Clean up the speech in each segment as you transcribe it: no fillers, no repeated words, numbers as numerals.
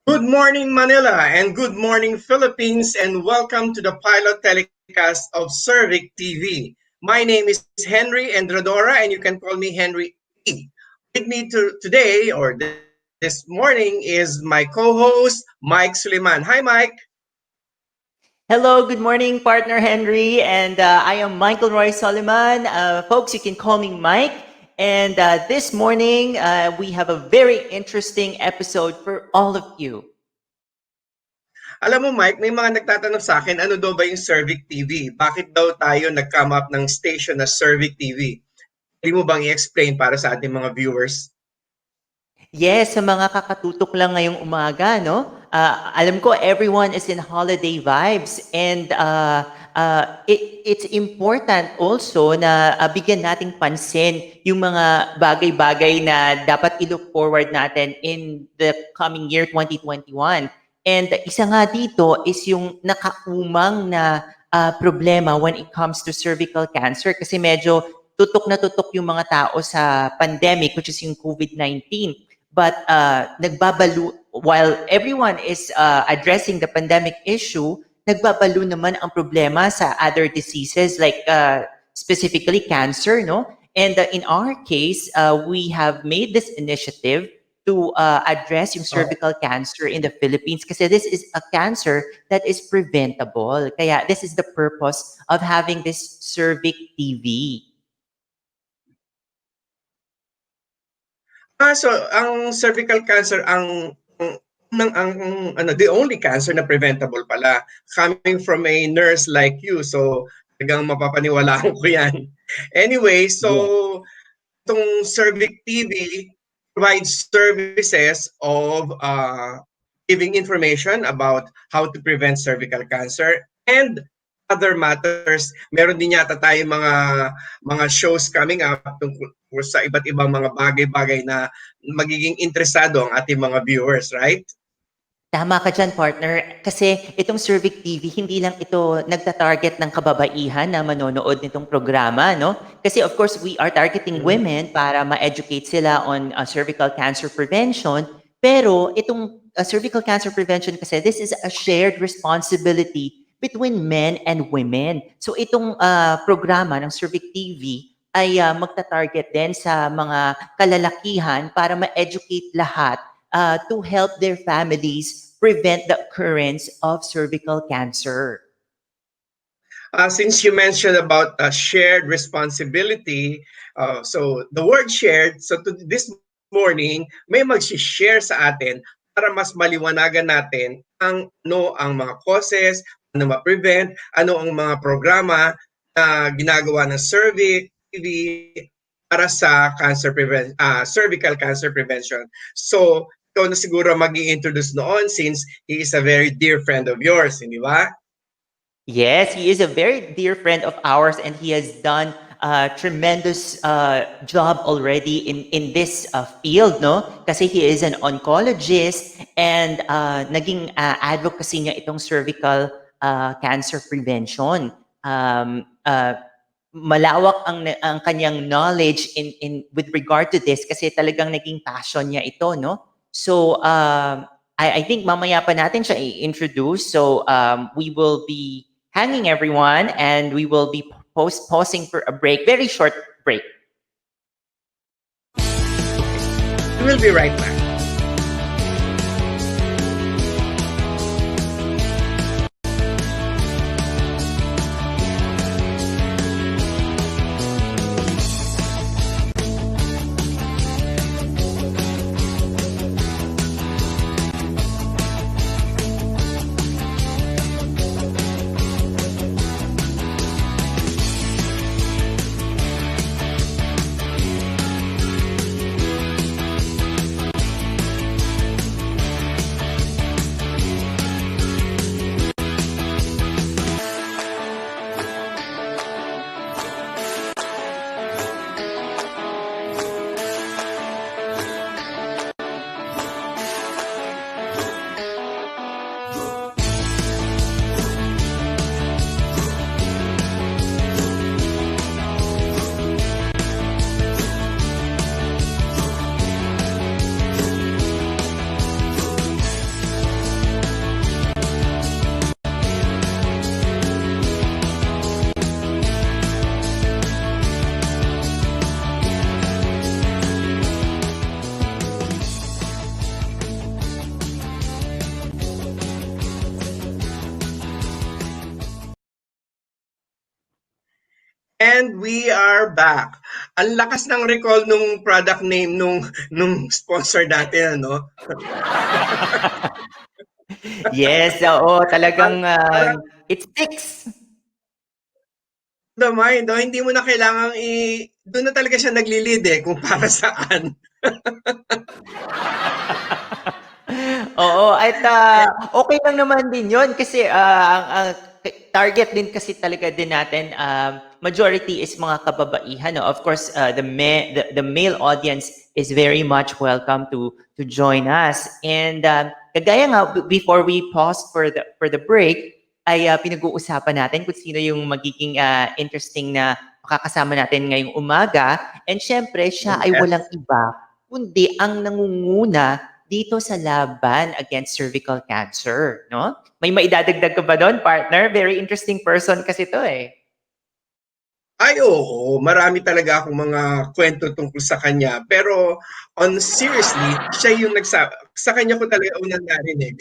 Good morning, Manila, and good morning, Philippines, and welcome to the pilot telecast of CerviQ TV. My name is Henry Endradora, and you can call me Henry E. With me today, or this morning, is my co-host, Mike Suleiman. Hi, Mike. Hello, good morning, partner Henry, and I am Michael Roy Soliman. Folks, you can call me Mike. And this morning, we have a very interesting episode for all of you. Alam mo, Mike, may mga nagtatanong sa akin, ano daw ba yung CerviQ TV? Bakit daw tayo nag-come up ng station na CerviQ TV? Pwede mo bang i-explain para sa ating mga viewers? Yes, sa mga kakatutok lang ngayong umaga, no? Alam ko everyone is in holiday vibes and it's important also na bigyan nating pansin yung mga bagay-bagay na dapat i-look forward natin in the coming year 2021. And isa nga dito is yung nakaumang na problema when it comes to cervical cancer kasi medyo tutok na tutok yung mga tao sa pandemic which is yung COVID-19. But nagbabalo, while everyone is addressing the pandemic issue, nagbabalo naman ang problema sa other diseases like specifically cancer, no? And in our case, we have made this initiative to address yung cervical cancer in the Philippines kasi this is a cancer that is preventable. Kaya this is the purpose of having this Cervic TV. So ang cervical cancer ang the only cancer na preventable pala coming from a nurse like you. So talagang mapapaniwalaan ko 'yan. Anyway, so Yes. itong CerviQ TV provides services of giving information about how to prevent cervical cancer and other matters. Meron din yata tayong mga shows coming up tungkol sa iba't ibang mga bagay-bagay na magiging interesado ang ating mga viewers, right? Tama ka dyan, partner. Kasi itong Cervic TV, hindi lang ito nagta-target ng kababaihan na manonood nitong programa, no? Kasi of course, we are targeting women para ma-educate sila on cervical cancer prevention. Pero itong cervical cancer prevention kasi, this is a shared responsibility between men and women. So itong programa ng Cervic TV ay magta-target din sa mga kalalakihan para ma-educate lahat to help their families prevent the occurrence of cervical cancer. Since you mentioned about shared responsibility, so the word shared, so this morning, may mag-share sa atin para mas maliwanagan natin ang mga causes, ano ma-prevent, ano ang mga programa na ginagawa ng CerviQ TV para sa cervical cancer prevention. So, ikaw na siguro mag-i-introduce noon since he is a very dear friend of yours, hindi ba? Yes, he is a very dear friend of ours and he has done a tremendous job already in this field, no? Kasi he is an oncologist and naging advocacy niya itong cervical cancer prevention. Malawak ang kanyang knowledge in with regard to this kasi talagang naging passion niya ito, no? So I think mamaya pa natin siya i-introduce. So we will be hanging everyone and we will be pausing for a break, very short break. We will be right back. And we are back. Ang lakas ng recall nung product name nung sponsor natin, ano? Yes, oo, Para, talagang para it sticks. the mind, no? Hindi mo na kailangang doon na talaga siya nagli-lead eh kung para saan. Oo, at Kaya, okey lang naman din 'yun kasi, ang target din kasi talaga din natin, majority is mga kababaihan, 'no. Of course, the male audience is very much welcome to join us. And, kagaya nga before we pause for the break, ay, pinag-uusapan natin kung sino yung magiging, interesting na makakasama natin ngayong umaga. And siyempre siya ay walang yes. iba kundi ang nangunguna dito sa laban against cervical cancer, no? May maidadagdag ka ba do'n, partner? Very interesting person kasi 'to, eh. Ay, oo. Marami talaga akong mga kwento tungkol sa kanya. Pero on seriously, siya yung sa kanya ko talaga unang narinig.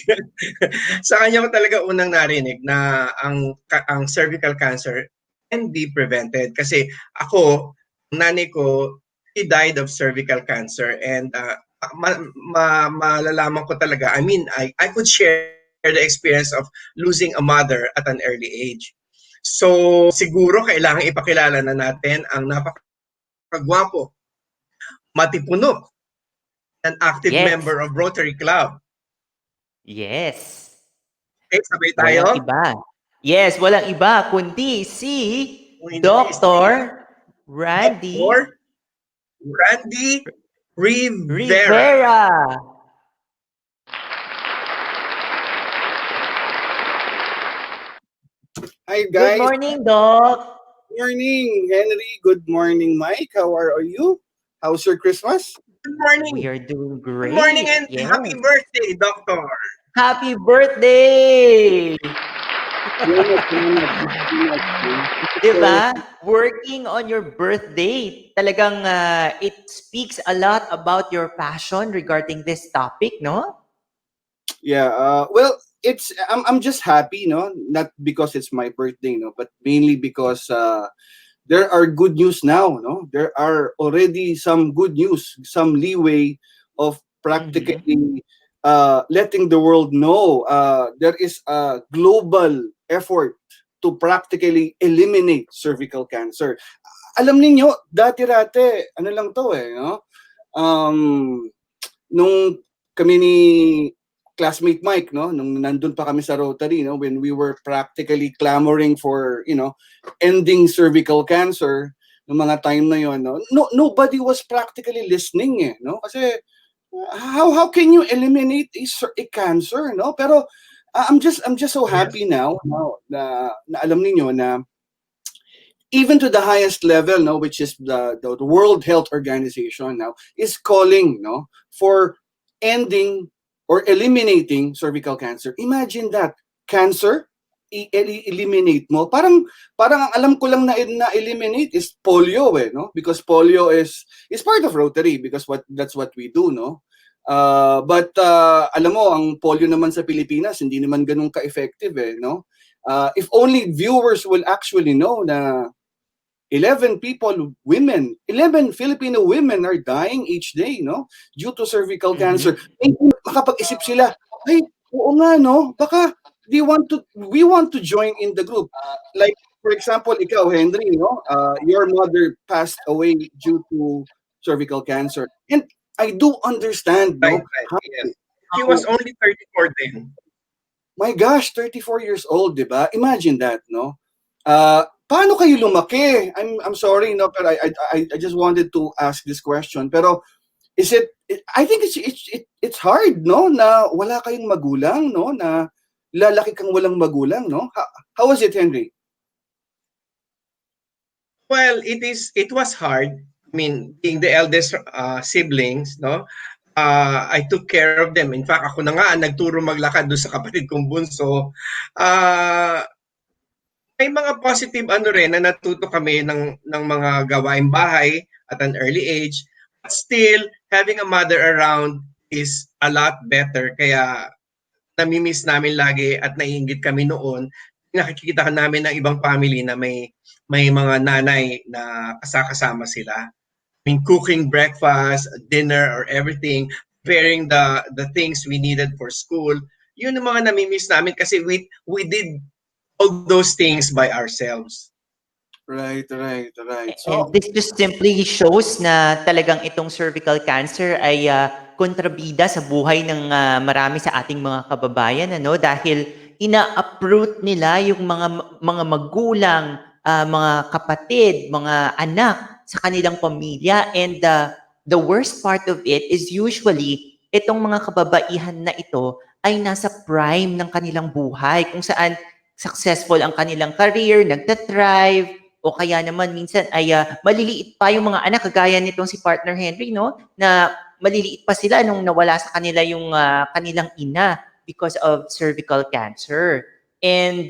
Sa kanya ko talaga unang narinig na ang cervical cancer can be prevented. Kasi ako, ang nanay ko, he died of cervical cancer. And malalaman ko talaga, I mean, I could share the experience of losing a mother at an early age. So, siguro kailangan ipakilala na natin ang napakagwapo, matipuno, an active Yes, member of Rotary Club. yes. Okay, sabay tayo. Walang iba. Yes, walang iba kundi si Kung hindi si Doctor Randy Dr. Randy Rivera. Rivera. Hi Good guys, morning, Doc. morning Henry. Good morning, Mike. How are you? How's your Christmas? Good We morning. are doing Good morning great. and happy Yes. birthday, Doctor. Happy birthday! Salamat, salamat. Thank you so much. Thank you 'Di for ba? Working on your birthday, talagang, it speaks a lot about your passion regarding this topic, no? yeah. Well, I'm just happy, no, not because it's my birthday, no, but mainly because there are good news now, no. There are already some good news, some leeway of Mhm. practically letting the world know there is a global effort to practically eliminate cervical cancer. Alam ninyo, dati-rate, ano lang to eh, no? Um, nung kami ni classmate Mike, no, nung nandun pa kami sa Rotary, no, when we were practically clamoring for, ending cervical cancer, no mga time na yon, no, nobody was practically listening, eh, no, kasi how can you eliminate a cancer, no? Pero I'm just so Yes. happy now, na alam niyo na even to the highest level, no, which is the World Health Organization now, is calling, no, for ending or eliminating cervical cancer. Imagine that, cancer, eliminate mo. Parang ang alam ko lang na eliminate is polio, eh, no? Because polio is part of Rotary because that's what we do, no? But alam mo, ang polio naman sa Pilipinas hindi naman ganun ka-effective, eh, no? If only viewers will actually know na 11 Filipino women are dying each day, no? Due to cervical cancer. Mhm. And makapag-isip sila, ay, oo nga, no? Baka we want to join in the group. Like, for example, ikaw, Henry, no? Your mother passed away due to cervical cancer. And I do understand, Right, no? right. Yes. She was How only 34 then. my gosh, 34 years old, di ba? Imagine that, no? Paano kayo lumaki? I'm sorry, no, pero I just wanted to ask this question. Pero is I think it's hard, no, na wala kayong magulang, no, na lalaki kang walang magulang, no? How was it, Henry? Well, it was hard. I mean, being the eldest siblings, no? I took care of them. In fact, ako na nga ang nagturo maglakad doon sa kapatid kong bunso. Uh, may mga positive ano rin na natuto kami ng mga gawaing bahay at an early age. But still, having a mother around is a lot better. Kaya namimiss namin lagi at naiinggit kami noon. Nakikita namin ng ibang family na may may mga nanay na kasama sila. I mean, cooking breakfast, dinner, or everything, preparing the things we needed for school. Yun ang mga nami-miss namin kasi we did all those things by ourselves. Right, right, right. And So, this just simply shows na talagang itong cervical cancer ay kontrabida sa buhay ng marami sa ating mga kababayan, ano, dahil ina-uproot nila yung mga magulang, mga kapatid, mga anak sa kanilang pamilya, and the worst part of it is usually itong mga kababaihan na ito ay nasa prime ng kanilang buhay, kung saan successful ang kanilang career, nagta-thrive, o kaya naman minsan ay maliliit pa yung mga anak, kagaya nitong si partner Henry, no, na maliliit pa sila nung nawala sa kanila yung kanilang ina because of cervical cancer. And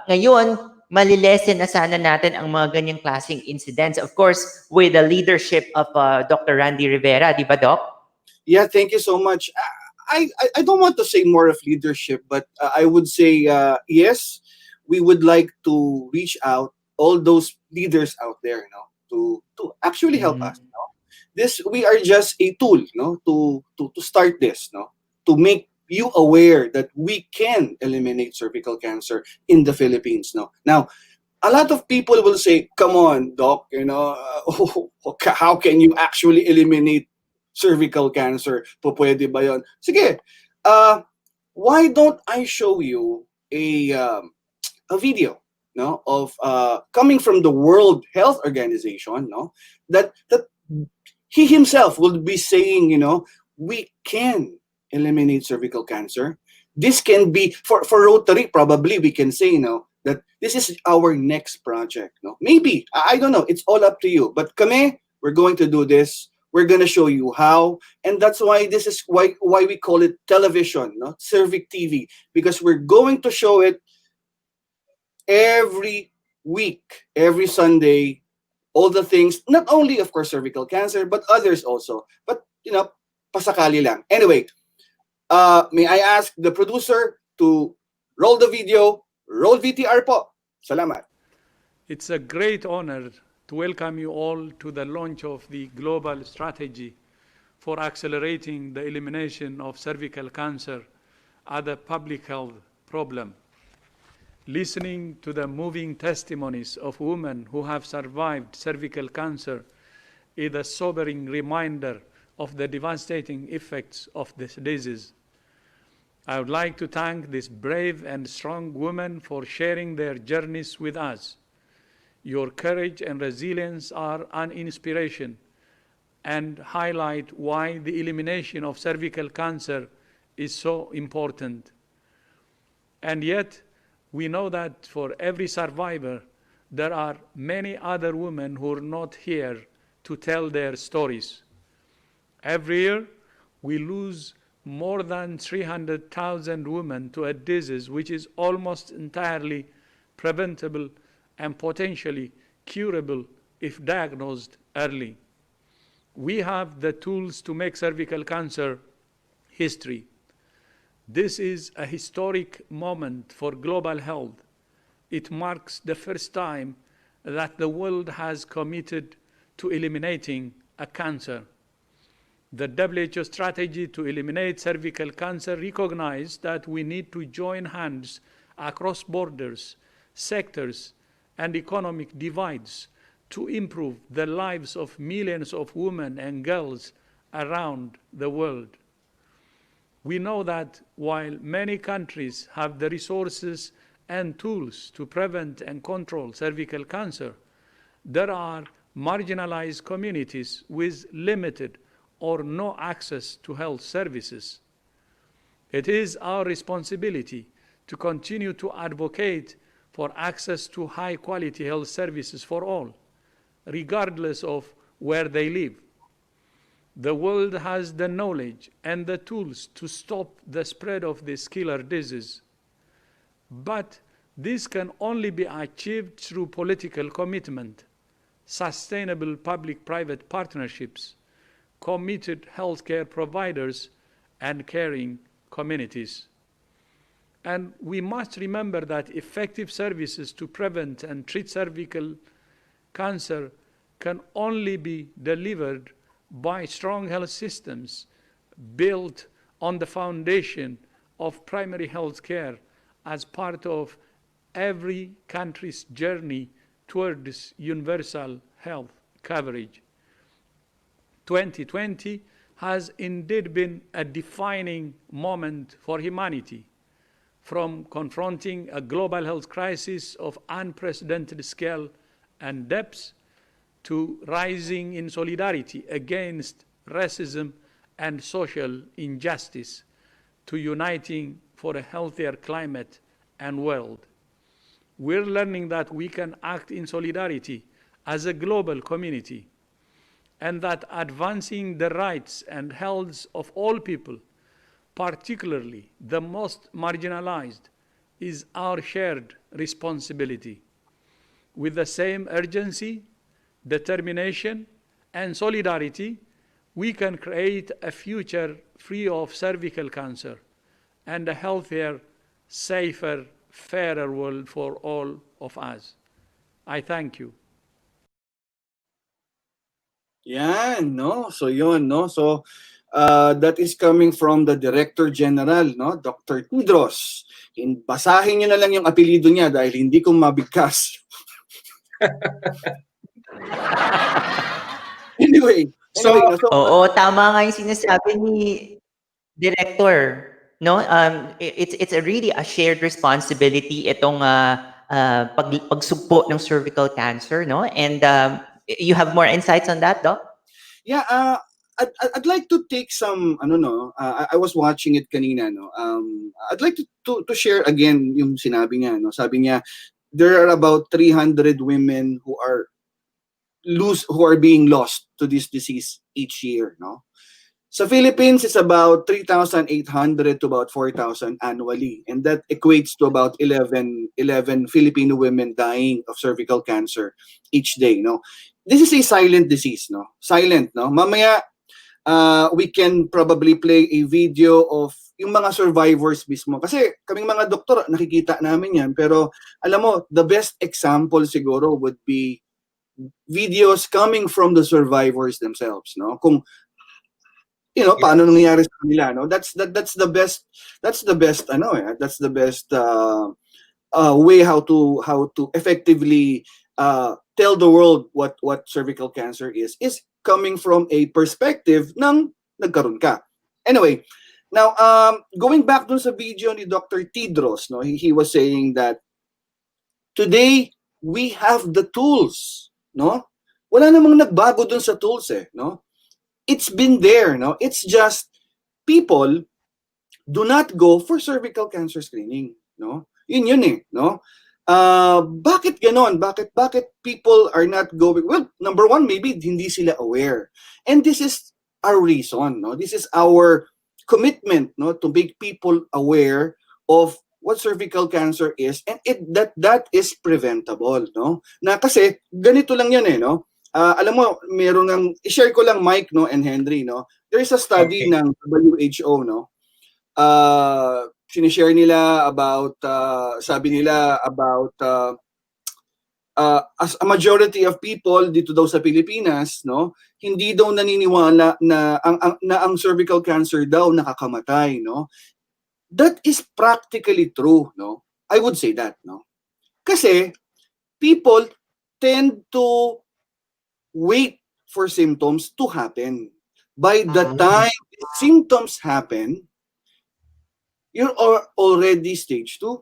ngayon, malilesen na sana natin ang mga ganyang klaseng incidents. Of course, with the leadership of Dr. Randy Rivera, di ba, Doc? yeah, thank you so much. I don't want to say more of leadership, but I would say yes, we would like to reach out all those leaders out there, you know, to actually help us. You know? This we are just a tool, you know, to start this, you know, to make you aware that we can eliminate cervical cancer in the Philippines. No, now a lot of people will say, "Come on, doc, you know, how can you actually eliminate cervical cancer? Po pwede ba 'yon?" Sige, uh, why don't I show you a video, no, of coming from the World Health Organization, no, that he himself will be saying, you know, we can eliminate cervical cancer. This can be for Rotary. Probably we can say, you know, that this is our next project. No, maybe I don't know. It's all up to you. But kami, we're going to do this. We're gonna show you how, and that's why this is why we call it television, no, CerviQ TV, because we're going to show it every week, every Sunday, all the things, not only, of course, cervical cancer, but others also. But, you know, pasakali lang. Anyway, may I ask the producer to roll the video? Roll VTR po. Salamat. It's a great honor to welcome you all to the launch of the global strategy for accelerating the elimination of cervical cancer as a public health problem. Listening to the moving testimonies of women who have survived cervical cancer is a sobering reminder of the devastating effects of this disease. I would like to thank these brave and strong women for sharing their journeys with us. Your courage and resilience are an inspiration and highlight why the elimination of cervical cancer is so important. And yet, we know that for every survivor, there are many other women who are not here to tell their stories. Every year, we lose more than 300,000 women to a disease which is almost entirely preventable and potentially curable if diagnosed early. We have the tools to make cervical cancer history. This is a historic moment for global health. It marks the first time that the world has committed to eliminating a cancer. The WHO strategy to eliminate cervical cancer recognized that we need to join hands across borders, sectors, and economic divides to improve the lives of millions of women and girls around the world. We know that while many countries have the resources and tools to prevent and control cervical cancer, there are marginalized communities with limited or no access to health services. It is our responsibility to continue to advocate for access to high-quality health services for all, regardless of where they live. The world has the knowledge and the tools to stop the spread of this killer disease. But this can only be achieved through political commitment, sustainable public-private partnerships, committed healthcare providers, and caring communities. And we must remember that effective services to prevent and treat cervical cancer can only be delivered by strong health systems built on the foundation of primary health care as part of every country's journey towards universal health coverage. 2020 has indeed been a defining moment for humanity, from confronting a global health crisis of unprecedented scale and depth to rising in solidarity against racism and social injustice, to uniting for a healthier climate and world. We're learning that we can act in solidarity as a global community, and that advancing the rights and health of all people, particularly the most marginalized, is our shared responsibility. With the same urgency, determination, and solidarity, we can create a future free of cervical cancer and a healthier, safer, fairer world for all of us. I thank you. Yan, no? So yun, no? So that is coming from the Director General, no? Dr. Tedros. Basahin nyo na lang yung apelido niya dahil hindi ko mabigkas. Anyway, So, no? So, Oo, tama nga yung sinasabi ni Director, no? It's a really a shared responsibility itong pagsugpo ng cervical cancer, no? And you have more insights on that, Doc? yeah, I'd like to take some, I was watching it kanina, no? I'd like to share again yung sinabi niya, no? Sabi niya, there are about 300 women who are being lost to this disease each year, no? Sa Philippines, it's about 3,800 to about 4,000 annually, and that equates to about 11 Filipino women dying of cervical cancer each day, no? This is a silent disease, no? Silent, no? Mamaya, we can probably play a video of yung mga survivors mismo. Kasi kaming mga doktor, nakikita namin yan. Pero alam mo, the best example siguro would be videos coming from the survivors themselves, no? Kung paano nangyayari sa kanila, no? That's the best way how to effectively tell the world what cervical cancer is coming from a perspective ng nagkaroon ka. Anyway, now going back dun sa video ni Dr. Tedros, no, he was saying that today we have the tools, no? Wala namang nagbago dun sa tools no? It's been there, no? It's just people do not go for cervical cancer screening, no? Yun no? Bakit ganon? Bakit people are not going? Well, number one, maybe hindi sila aware. And this is our reason, no? This is our commitment, no, to make people aware of what cervical cancer is, and that is preventable, no? Na kasi ganito lang yan no? Alam mo, meron ng i-share ko lang Mike, no, and Henry, no. There is a study ng WHO, no. Sinishare nila about sabi nila about as a majority of people dito daw sa Pilipinas, no, hindi daw naniniwala na ang cervical cancer daw nakakamatay, no. That is practically true, no. I would say that, no. Kasi people tend to wait for symptoms to happen. By the time symptoms happen, you are already stage 2,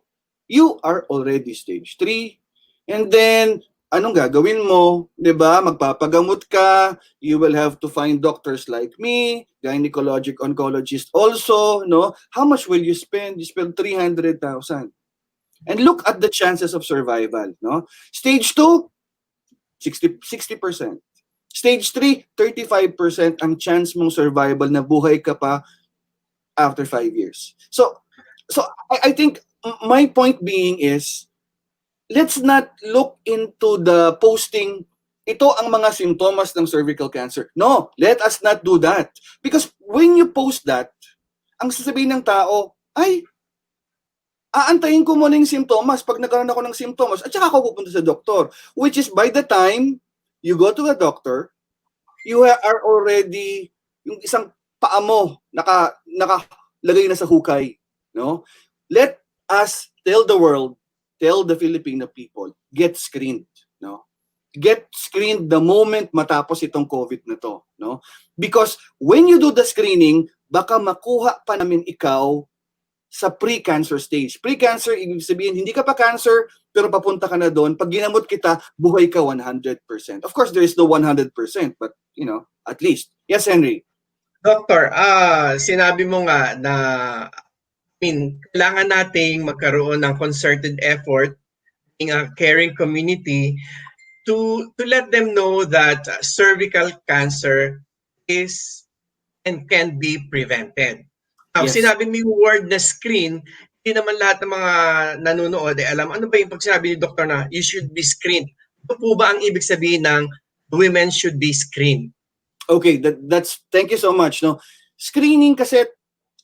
you are already stage 3, and then anong gagawin mo? 'Di ba? Magpapagamot ka, you will have to find doctors like me, gynecologic oncologist also, no? How much will you spend? You spend 300,000. And look at the chances of survival, no? Stage 2, 60%. Stage 3, 35% ang chance mong survival na buhay ka pa after 5 years. So I think my point being is, let's not look into the posting, ito ang mga simptomas ng cervical cancer. No, let us not do that. Because when you post that, ang sasabihin ng tao, ay, aantayin ko muna yung simptomas pag nagkaroon ako ng simptomas at saka ako pupunta sa doktor. Which is by the time you go to a doctor, you are already, yung isang paa mo nakalagay na sa hukay. No? Let us tell the world, tell the Filipino people, get screened. No? Get screened the moment matapos itong COVID na to. No? Because when you do the screening, baka makuha pa namin ikaw sa pre-cancer stage. Pre-cancer, ibig sabihin, hindi ka pa cancer, pero papunta ka na doon. Pag ginamot kita, buhay ka 100%. Of course, there is no 100%, but, at least. Yes, Henry? Doctor, sinabi mo nga na kailangan nating magkaroon ng concerted effort in a caring community to let them know that cervical cancer is and can be prevented. Now, Yes. sinabi mo yung word na screen, hindi naman lahat ng mga nanonood alam. Ano ba yung pag sinabi ni Doktor na you should be screened? Ano po ba ang ibig sabihin ng women should be screened? Okay, that's thank you so much. No, screening kasi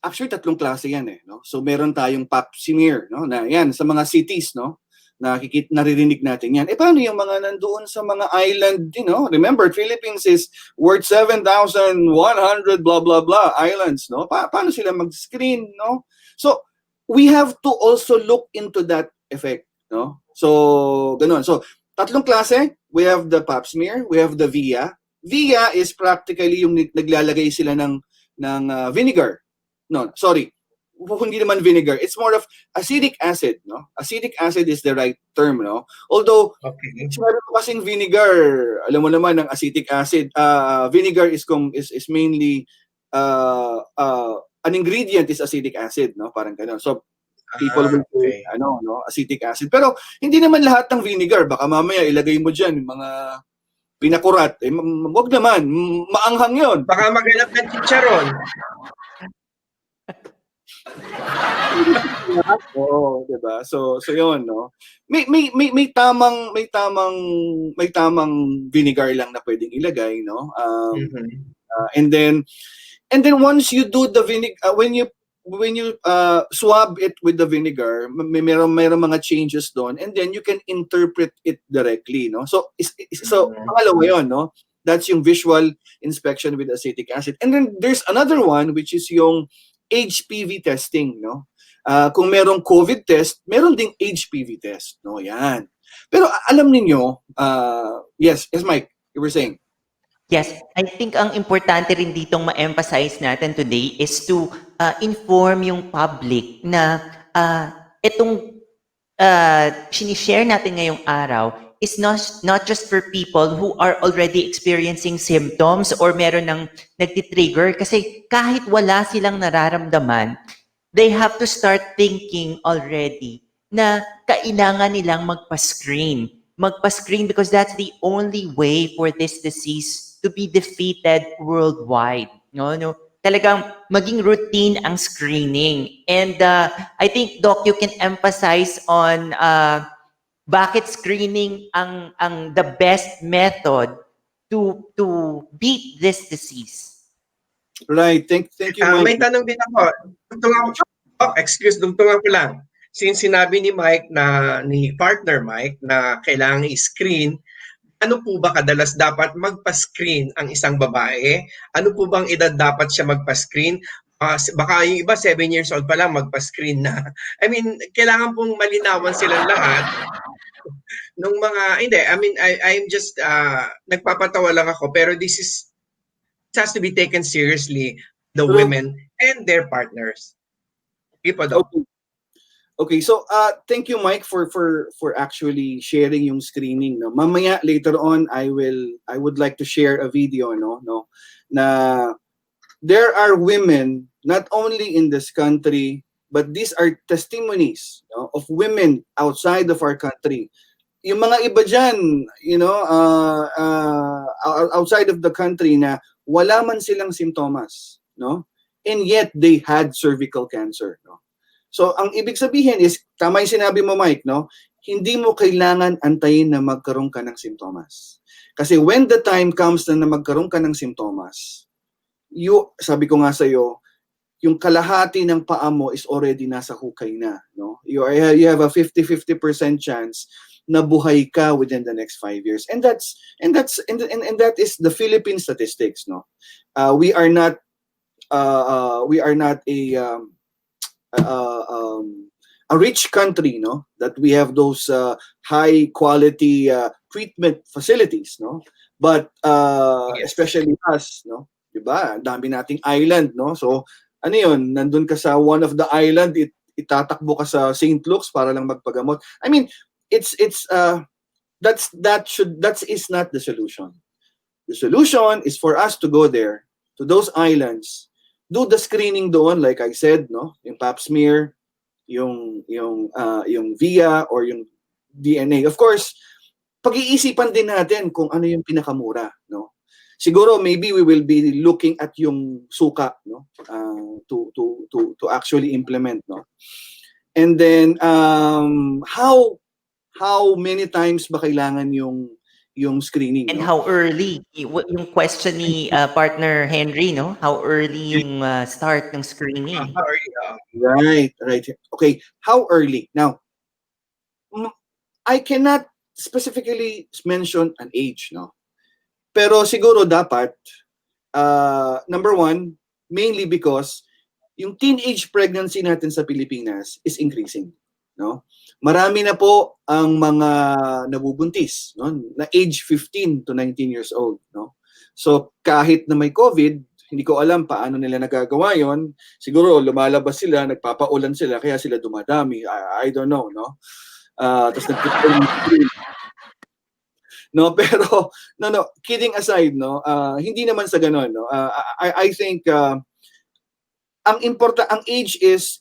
actually 3 klase yan no. So meron tayong pap smear, no, na yan sa mga cities, no. Naririnig natin yan. Paano yung mga nandoon sa mga island, remember Philippines is worth 7,100 blah blah blah islands, no. Paano sila mag-screen, no? So we have to also look into that effect, no. So ganun. So 3 klase, we have the pap smear, we have the VIA. VIA is practically yung naglalagay sila ng vinegar. No, sorry. Hindi naman vinegar. It's more of acetic acid, no? Acetic acid is the right term, no? Although, Okay. sinabi ko kasing vinegar, alam mo naman ng acetic acid, vinegar is mainly an ingredient is acetic acid, no? Parang gano'n. So, people will say, acetic acid. Pero, hindi naman lahat ng vinegar. Baka mamaya ilagay mo dyan yung mga pinakurat. Wag naman. Maanghang yun. Baka maghanap ng chicharon. Oo, 'di ba? So 'yon, no. May tamang vinegar lang na pwedeng ilagay, no. And then once you do the vinegar, when you swab it with the vinegar, mayroong mga changes doon, and then you can interpret it directly, no. So pangalawa 'yon, no. That's yung visual inspection with acetic acid. And then there's another one which is yung HPV testing, no. Kung merong COVID test, meron ding HPV test, no. Yan. Pero alam niyo, yes, Mike, you were saying. Yes, I think ang importante rin ditong ma-emphasize natin today is to inform yung public na itong sinishare natin ngayong araw is not just for people who are already experiencing symptoms or meron ng nagtitrigger, kasi kahit wala silang nararamdaman, they have to start thinking already na kailangan nilang magpa-screen. Magpa-screen because that's the only way for this disease to be defeated worldwide. No? Talagang maging routine ang screening. And I think, Doc, you can emphasize on bakit screening ang the best method to beat this disease. Right. Thank you, Mike. May tanong din ako. Dugtungan ko lang. Since sinabi ni Mike ni partner Mike na kailangan i-screen, ano po ba kadalas dapat magpa-screen ang isang babae? Ano po bang edad dapat siya magpa-screen? Baka yung iba 7 years old pa lang magpa-screen na. I mean, kailangan pong malinawan silang lahat. Nung I'm just nagpapatawa lang ako, pero this has to be taken seriously, the women and their partners. Okay, so thank you, Mike, for actually sharing yung screening, no. Mamaya later on I would like to share a video, no, na there are women not only in this country, but these are testimonies, no, of women outside of our country. Yung mga iba dyan, outside of the country na wala man silang simptomas, no, and yet they had cervical cancer, no. So, ang ibig sabihin is, tama yung sinabi mo, Mike, no? Hindi mo kailangan antayin na magkaroon ka ng simptomas. Kasi when the time comes na magkaroon ka ng simptomas, sabi ko nga sa'yo, yung kalahati ng paa mo is already nasa hukay na, no? You have a 50-50% chance na buhay ka within the next 5 years. And that is the Philippine statistics, no? We are not a rich country, no? That we have those high quality treatment facilities, no? But Yes. especially us, no? Diba? Ang dami nating island, no? So ano yun? Nandun ka sa one of the island, itatakbo ka sa St. Luke's para lang magpagamot. I mean, that is not the solution. The solution is for us to go there to those islands, do the screening doon, like I said, no? Yung pap smear, yung via or yung DNA. Of course, pag-iisipan din natin kung ano yung pinakamura, no? Siguro maybe we will be looking at yung suka, no? To actually implement, no? And then how many times ba kailangan yung screening, And no? how early? Yung question ni partner Henry, no? How early yung start ng screening? How are you? Right. Okay, how early? Now, I cannot specifically mention an age, no? Pero siguro dapat, number one, mainly because yung teenage pregnancy natin sa Pilipinas is increasing, no? Marami na po ang mga nabubuntis, no? Na age 15 to 19 years old, no? So kahit na may COVID, hindi ko alam paano nila nagagawa yon. Siguro lumalabas sila, nagpapaulan sila, kaya sila dumadami. I don't know, no? Tapos no, pero no, kidding aside, no, hindi naman sa ganun, no. I think ang age is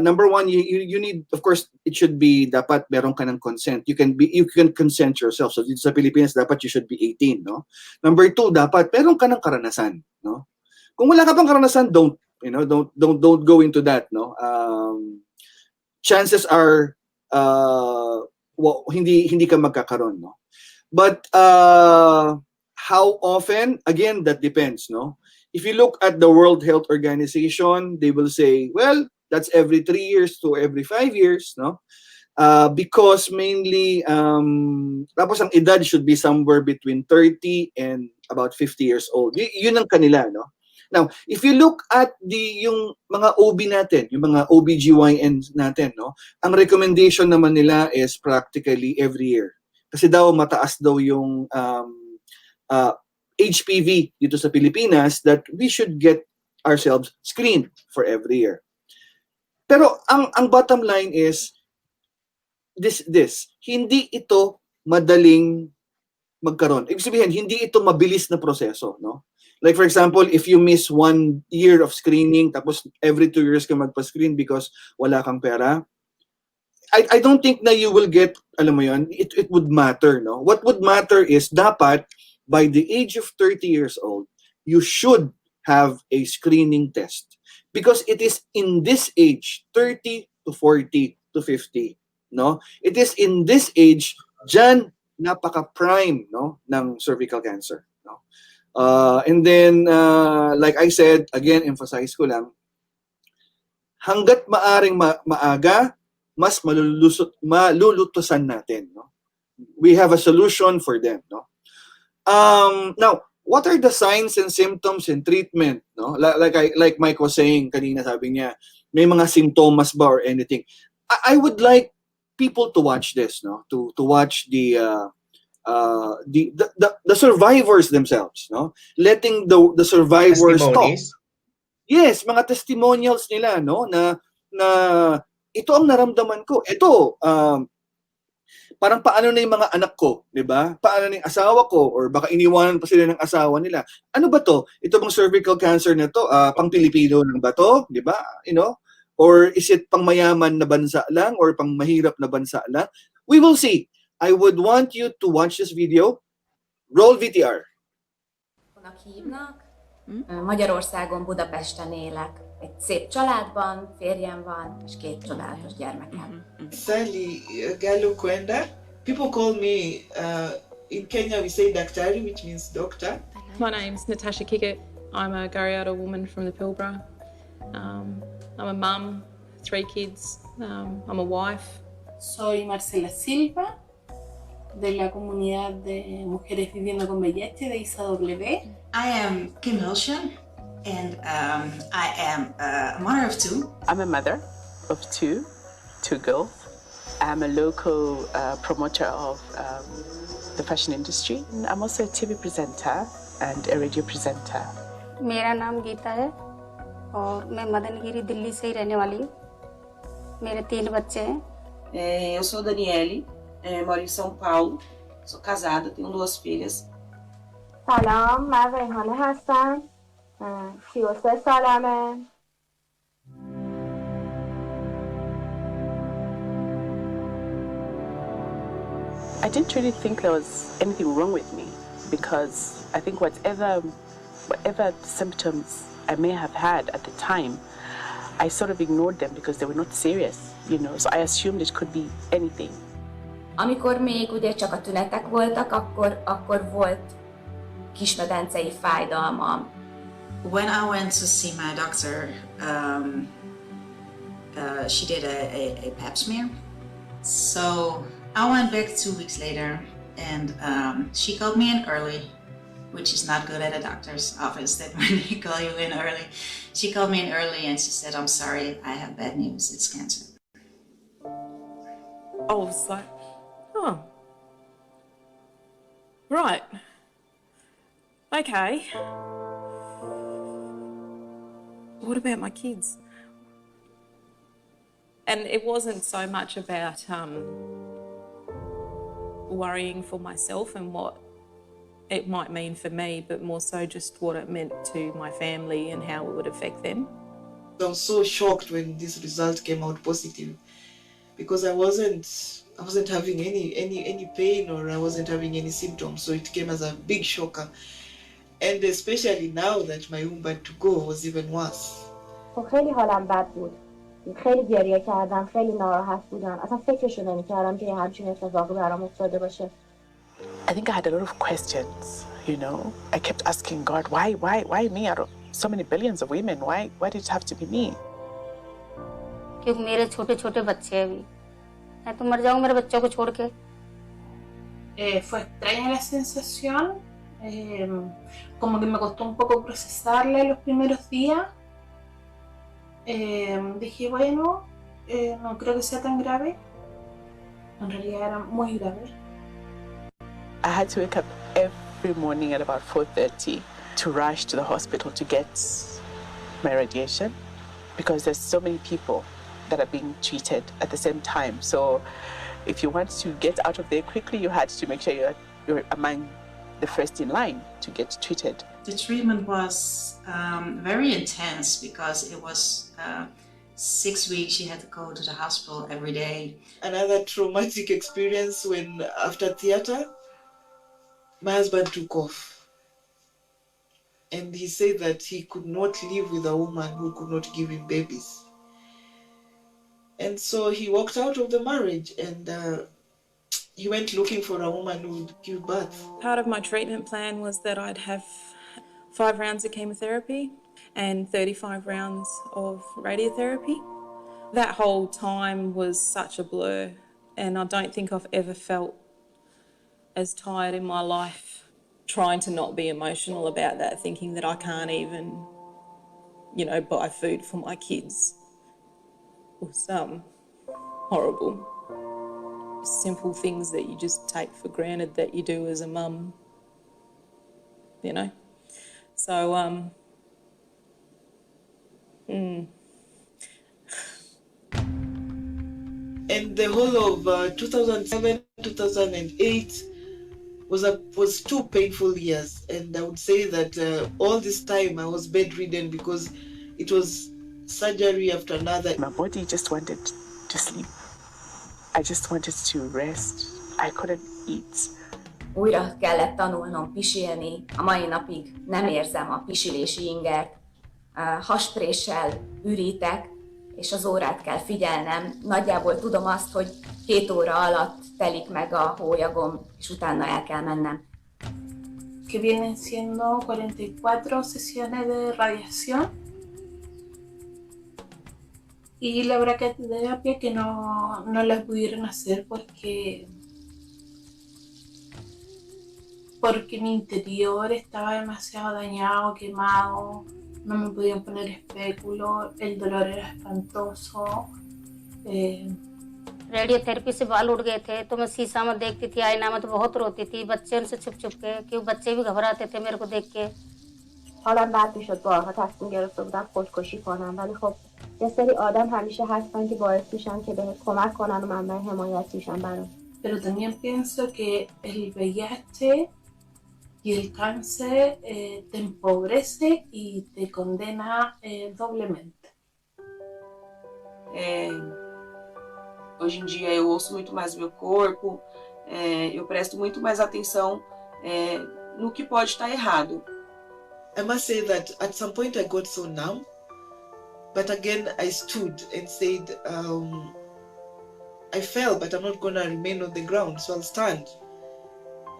number one, you need, of course, it should be dapat meron ka ng consent. You can consent yourself. So dito sa Pilipinas dapat you should be 18, no. Number two, dapat meron ka ng karanasan, no. Kung wala ka pang karanasan, don't go into that, no. Chances are hindi ka magkakaroon, no. But how often? Again, that depends, no? If you look at the World Health Organization, they will say, well, that's every 3 years to every 5 years, no? Because mainly, tapos ang edad should be somewhere between 30 and about 50 years old. Yun ang kanila, no? Now, if you look at yung mga OB natin, yung mga OBGYN natin, no? Ang recommendation naman nila is practically every year. Kasi daw mataas daw yung HPV dito sa Pilipinas, that we should get ourselves screened for every year. Pero ang bottom line is this, hindi ito madaling magkaroon. Ibig sabihin, hindi ito mabilis na proseso, no? Like for example, if you miss 1 year of screening, tapos every 2 years ka magpa-screen because wala kang pera, I don't think na you will get, alam mo yun, it would matter, no? What would matter is dapat by the age of 30 years old, you should have a screening test. Because it is in this age, 30 to 40 to 50, no? It is in this age, dyan napaka-prime, no, ng cervical cancer, no? And then, like I said, again, emphasize ko lang, hanggat maaring maaga, mas malulutusan natin, no? We have a solution for them, no? Now, what are the signs and symptoms and treatment, no? Like Mike was saying kanina, sabi niya, may mga simptomas ba or anything? I would like people to watch this, no? To watch the survivors themselves, no? Letting the survivors talk. Testimonies. Yes, mga testimonials nila, no? Na ito ang naramdaman ko. Ito, parang paano na yung mga anak ko, di ba? Paano na yung asawa ko? Or baka iniwanan pa sila ng asawa nila. Ano ba to? Ito bang cervical cancer na to? Pang Pilipino lang ba to? Di ba? You know? Or is it pang mayaman na bansa lang? Or pang mahirap na bansa lang? We will see. I would want you to watch this video. Roll VTR. Hívnak. Magyarországon, Budapesten élek. Egy szép családban, férjem van, és 2 csodálatos gyermekem. Sally Gallo Kwenda. People call me, in Kenya we say daktari, which means doctor. My name's Natasha Kickett. I'm a Gariada woman from the Pilbara. I'm a mum, 3 kids, I'm a wife. Soy Marcela Silva, de la comunidad de Mujeres Viviendo con VIH de ISAW. I am Kim Hilshan, and I am a mother of 2. I'm a mother of 2 girls. I'm a local promoter of the fashion industry. I'm also a TV presenter and a radio presenter. मेरा नाम गीता है और मैं मदनगिरी दिल्ली से ही रहने वाली हूँ. मेरे 3 बच्चे हैं. Eu sou Daniele, moro em São Paulo, sou casada, tenho 2 filhas. سلام، من ریحانه هستم، 33 سالمه. I didn't really think there was anything wrong with me because I think whatever symptoms I may have had at the time, I sort of ignored them because they were not serious, you know, so I assumed it could be anything. Amikor még ugye csak a tünetek voltak, akkor volt kismedencei fájdalmam. When I went to see my doctor, she did a pap smear. So I went back 2 weeks later, and she called me in early, which is not good at a doctor's office, that when they call you in early. She called me in early and she said, "I'm sorry, I have bad news, it's cancer." I was like, oh, right, okay. What about my kids? And it wasn't so much about worrying for myself and what it might mean for me, but more so just what it meant to my family and how it would affect them. I was so shocked when this result came out positive, because I wasn't having any pain, or I wasn't having any symptoms, so it came as a big shocker. And especially now that my womb had to go was even worse. خیلی حالم بد بود. خیلی گریه کردم، خیلی ناراحت بودم. اصلا فکرشو نمی‌کردم که همچین اتفاقی برام افتاده باشه. I think I had a lot of questions, you know. I kept asking God, why me out of so many billions of women? Why did it have to be me? क्योंकि मेरे छोटे-छोटे बच्चे हैं अभी. मैं तो मर जाऊँ मेरे बच्चों को छोड़ के. Fue extraña la sensación, como que me costó un poco procesarla los primeros días. Dije, bueno, no creo que sea tan grave. En realidad era muy grave. I had to wake up every morning at about 4:30 to rush to the hospital to get my radiation, because there's so many people that are being treated at the same time. So if you want to get out of there quickly, you had to make sure you're among the first in line to get treated. The treatment was very intense because it was 6 weeks. She had to go to the hospital every day. Another traumatic experience when, after theater, my husband took off. And he said that he could not live with a woman who could not give him babies. And so he walked out of the marriage, and he went looking for a woman who would give birth. Part of my treatment plan was that I'd have 5 rounds of chemotherapy and 35 rounds of radiotherapy. That whole time was such a blur, and I don't think I've ever felt as tired in my life, trying to not be emotional about that, thinking that I can't even, you know, buy food for my kids. It was horrible. Simple things that you just take for granted that you do as a mum, you know. So, And the whole of 2007, 2008 was 2 painful years, and I would say that all this time I was bedridden because it was surgery after another. My body just wanted to sleep. I just wanted to rest. I couldn't eat. Újra kellett tanulnom pisilni, a mai napig nem érzem a pisilési ingert. Haspréssel ürítek, és az órát kell figyelnem. Nagyjából tudom azt, hogy 2 óra alatt telik meg a hólyagom, és utána el kell mennem. Que vienen siendo 44 sesiones de radiación. Y la braqueterapia que no la pudieron hacer porque mi interior estaba demasiado dañado, quemado, no me podían poner espéculo, el dolor era espantoso. Radiotherapy से बाल उड़ गए थे तो मैं शीशा में देखती थी, आईना में तो बहुत रोती थी, बच्चे उनसे छुप छुप के, क्यों बच्चे भी घबराते थे मेरे को देख के. حالم بد میشد، بارها تصمیم گرفته بودم خودکشی کنم، ولی خب یه سری آدم همیشه هستن که باعث میشن که بهت کمک کنن و منبع حمایت میشن برام. Pero también pienso que el VIH y el cáncer te empobrece y te condena doblemente. Hoje em dia eu ouço muito mais meu corpo, eu presto muito mais atenção no que pode estar errado. I must say that at some point I got so numb, but again I stood and said, I fell, but I'm not gonna remain on the ground, so I'll stand.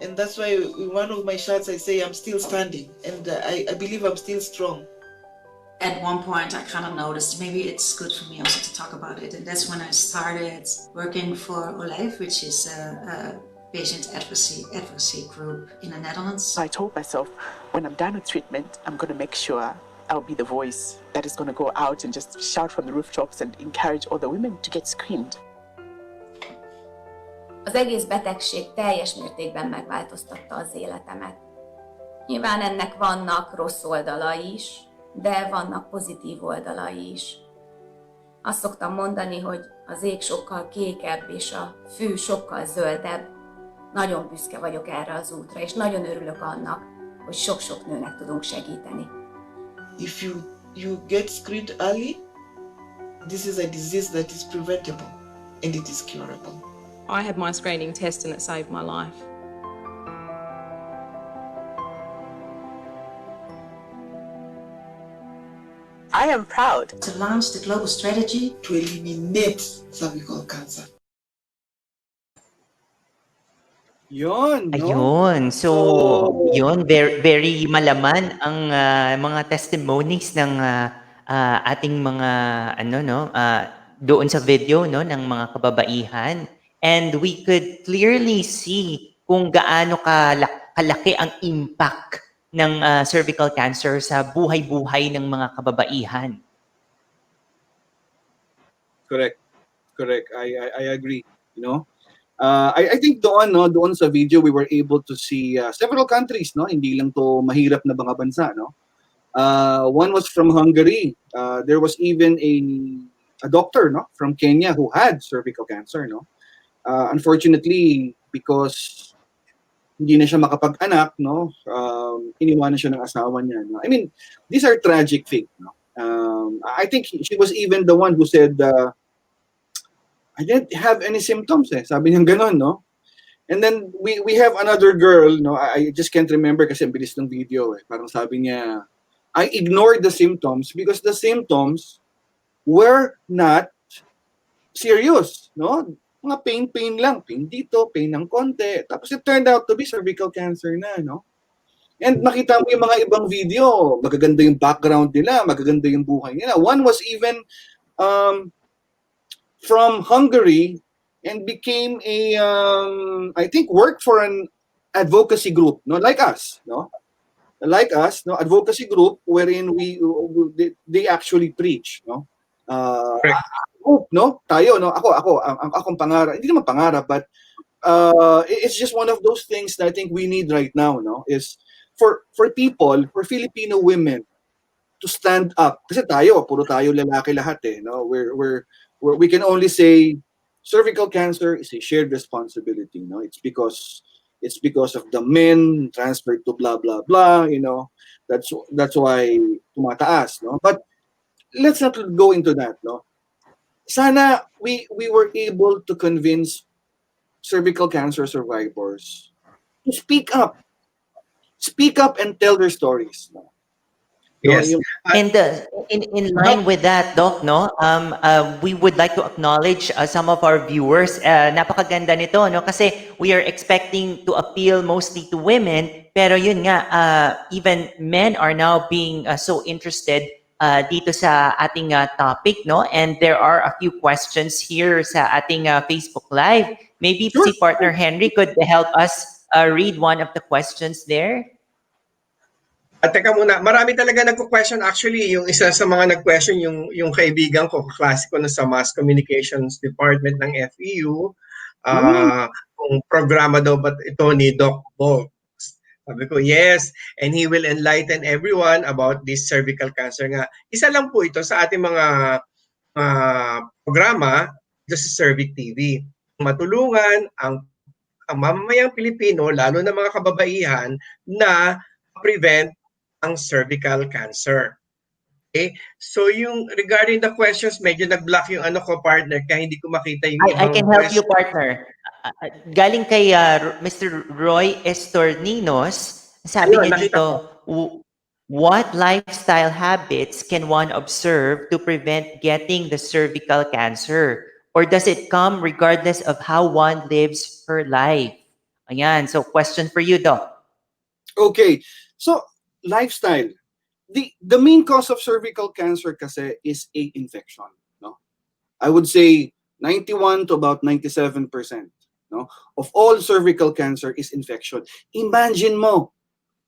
And that's why in one of my shots I say I'm still standing, and I believe I'm still strong. At one point, I kind of noticed maybe it's good for me also to talk about it. And that's when I started working for OLEF, which is a patient advocacy group in the Netherlands. So I told myself, when I'm done with treatment, I'm going to make sure I'll be the voice that is going to go out and just shout from the rooftops and encourage all the women to get screened. Az egész betegség teljes mértékben megváltoztatta az életemet. Nyilván ennek vannak rossz oldalai is, de vannak pozitív oldalai is. Azt szoktam mondani, hogy az ég sokkal kékebb és a fű sokkal zöldebb. Nagyon büszke vagyok erre az útra, és nagyon örülök annak, hogy sok-sok nőnek tudunk segíteni. If you get screened early, this is a disease that is preventable and it is curable. I had my screening test and it saved my life. I am proud to launch the global strategy to eliminate cervical cancer. Yun, no? Ayun. So, yun, very, very malaman ang mga testimonies ng ating mga doon sa video, no, ng mga kababaihan. And we could clearly see kung gaano kalaki ang impact ng cervical cancer sa buhay-buhay ng mga kababaihan. Correct. I agree, you know. I think doon sa video we were able to see several countries, no, hindi lang to mahirap na mga bansa, no. One was from Hungary. There was even a doctor, no, from Kenya who had cervical cancer, no. Unfortunately, because hindi na siya makapag-anak, no, iniwanan siya ng asawa niya, no. I mean, these are tragic things, no. I think she was even the one who said, I didn't have any symptoms, sabi niya ganon, no. And then we have another girl, no, I just can't remember kasi ang bilis ng video, parang sabi niya, I ignored the symptoms because the symptoms were not serious, no. Mga pain lang, pain dito, pain ng konti. Tapos it turned out to be cervical cancer na, no? And makita mo yung mga ibang video, magaganda yung background nila, magaganda yung buhay nila. One was even from Hungary and became I think worked for an advocacy group, no? Like us, no? Like us, no? Advocacy group wherein they actually preach, no? Hope, no? Tayo, no? Akong pangarap, hindi naman pangarap, but it's just one of those things that I think we need right now, no? Is for people, for Filipino women to stand up. Kasi puro tayo lalaki lahat, no? We can only say cervical cancer is a shared responsibility, no? It's because of the men transferred to blah blah blah, you know. That's why tumataas, no? But let's not go into that, no? Sana we were able to convince cervical cancer survivors to speak up and tell their stories. No? Yes. And in line with that, Doc, no, we would like to acknowledge some of our viewers. Napakaganda nito, no, kasi we are expecting to appeal mostly to women, pero yun nga, even men are now being so interested dito sa ating topic, no? And there are a few questions here sa ating Facebook Live. Maybe si Partner Henry could help us read one of the questions there. At teka muna, marami talaga nagko-question. Actually, yung isa sa mga nag-question, yung kaibigan ko, kaklase ko na sa Mass Communications Department ng FEU, kung programa daw ba ito ni Doc Bo. Sabi ko, yes, and he will enlighten everyone about this cervical cancer nga. Isa lang po ito sa ating mga programa dito sa CerviQ TV. Matulungan ang mamamayang Pilipino, lalo na mga kababaihan, na prevent ang cervical cancer. Okay? So yung regarding the questions, medyo nag-block yung ano ko, partner, kaya hindi ko makita yung I ibang can help you, question. partner. Galing kay Mr. Roy Estorninos, sabi Ayun, niya nakita dito, ko. what lifestyle habits can one observe to prevent getting the cervical cancer? Or does it come regardless of how one lives her life? Ayan, so question for you, Doc. Okay. So, lifestyle. The main cause of cervical cancer kasi is a infection, no? I would say 91 to about 97%, no, of all cervical cancer is infection. Imagine mo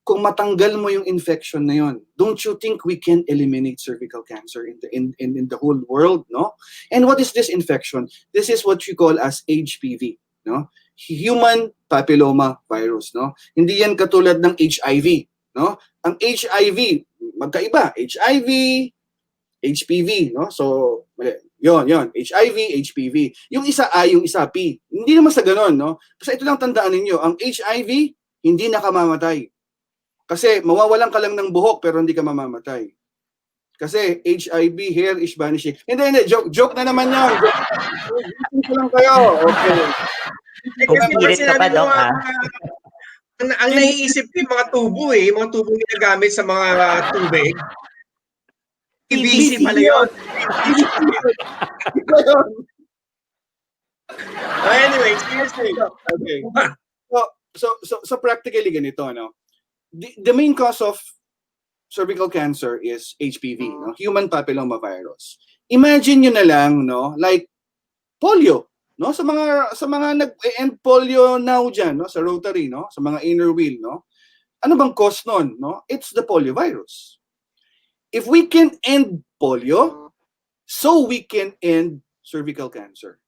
kung matanggal mo yung infection na yon. Don't you think we can eliminate cervical cancer in the whole world, no? And what is this infection? This is what you call as HPV, no? Human papilloma virus, no? Hindi yan katulad ng HIV, no? Ang HIV, magkaiba. HIV, HPV, no? So, yon, HIV, HPV. Yung isa A, yung isa P. Hindi naman sa ganon, no? Kasi ito lang tandaan ninyo, ang HIV, hindi nakamamatay. Kasi mawawalan ka lang ng buhok pero hindi ka mamamatay. Kasi HIV, hair is vanishing. Hindi, joke na naman yun. Joke lang kayo. Okay. Kasi pag sinabi mo, ang naiisip ko yung mga tubo yung mga tubo ginagamit sa mga tubig. PVC pala yun. Anyway, seriously. Okay. So practically ganito, no? The main cause of cervical cancer is HPV, no? Human papilloma virus. Imagine nyo na lang, no? Like polio, no? Sa mga nag-end polio now dyan, no? Sa Rotary, no? Sa mga inner wheel, no? Ano bang cause nun, no? It's the polio virus. If we can end polio, so we can end cervical cancer.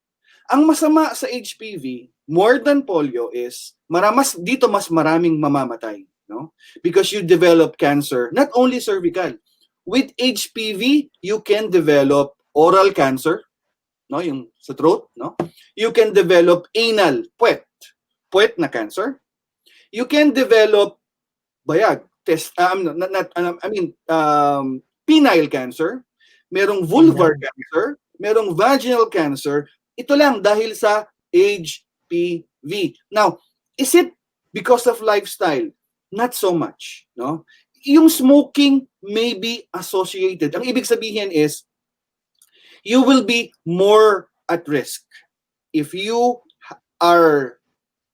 Ang masama sa HPV, more than polio, is dito mas maraming mamamatay, no? Because you develop cancer, not only cervical. With HPV, you can develop oral cancer, no? Yung sa throat, no? You can develop anal, puwet na cancer. You can develop bayag, penile cancer, merong vulvar cancer, merong vaginal cancer. Ito lang dahil sa HPV. Now, is it because of lifestyle? Not so much, no? Yung smoking may be associated. Ang ibig sabihin is, you will be more at risk if you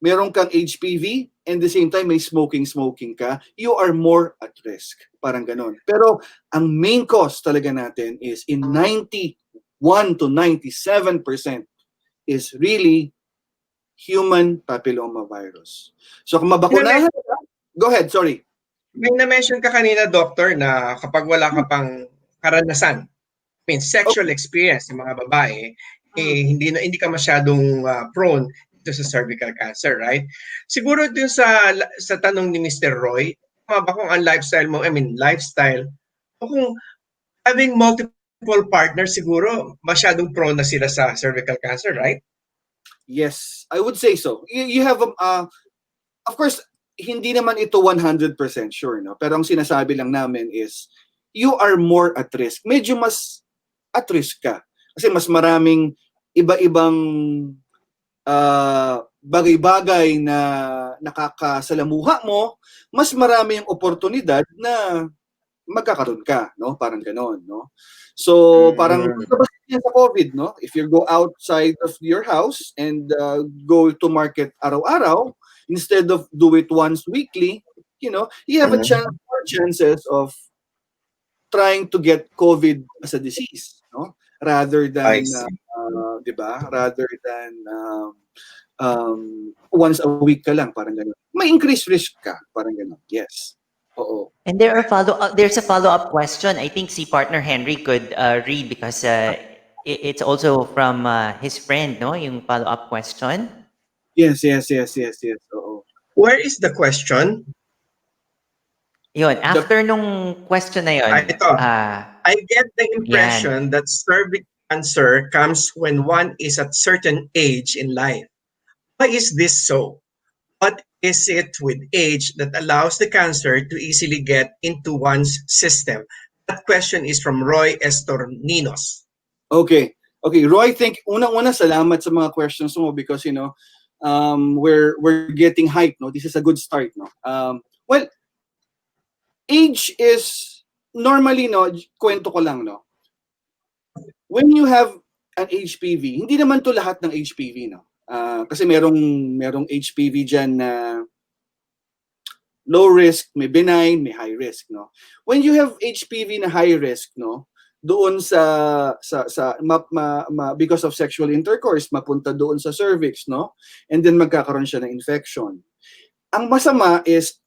meron kang HPV and the same time may smoking ka, you are more at risk. Parang ganon. Pero ang main cause talaga natin is in 91 to 97% is really human papilloma virus. So kung mabakunahan, go ahead, sorry. May na-mention ka kanina, doctor, na kapag wala ka pang karanasan, sexual experience ng mga babae, hindi ka masyadong prone dito sa cervical cancer, right? Siguro dun sa tanong ni Mr. Roy, tama ba kung ang lifestyle mo, lifestyle, o kung having multiple partners, siguro masyadong prone na sila sa cervical cancer, right? Yes, I would say so. You have, of course, hindi naman ito 100% sure, no? Pero ang sinasabi lang namin is, you are more at risk. Medyo mas at risk ka. Kasi mas maraming iba-ibang bagay-bagay na nakakasalamuha mo, mas marami yung oportunidad na magkakaroon ka, no? Parang gano'n, no? So, parang sa COVID, no? If you go outside of your house and go to market araw-araw, instead of do it once weekly, you know, you have a chance, more chances of trying to get COVID as a disease, no? Rather I than, see. di ba? Rather than once a week ka lang, parang gano'n. May increased risk ka, parang gano'n. Yes. Oo. And there's a follow-up question. I think si partner Henry could read because it's also from his friend, no? Yung follow-up question. Yes. Oo. Where is the question? Yun, after nung question na yun, Ito. I get the yan. impression that cervical cancer comes when one is at certain age in life. Why is this so? What is it with age that allows the cancer to easily get into one's system? That question is from Roy Estorninos. Okay. Roy, unang-una salamat sa mga questions mo because, you know, we're getting hype, no? This is a good start, no? Well, age is normally, no, kwento ko lang, no? When you have an HPV, hindi naman to lahat ng HPV, no? Kasi merong HPV dyan na low risk, may benign, may high risk, no? When you have HPV na high risk, no, doon because of sexual intercourse, mapunta doon sa cervix, no? And then magkakaroon siya ng infection. Ang masama is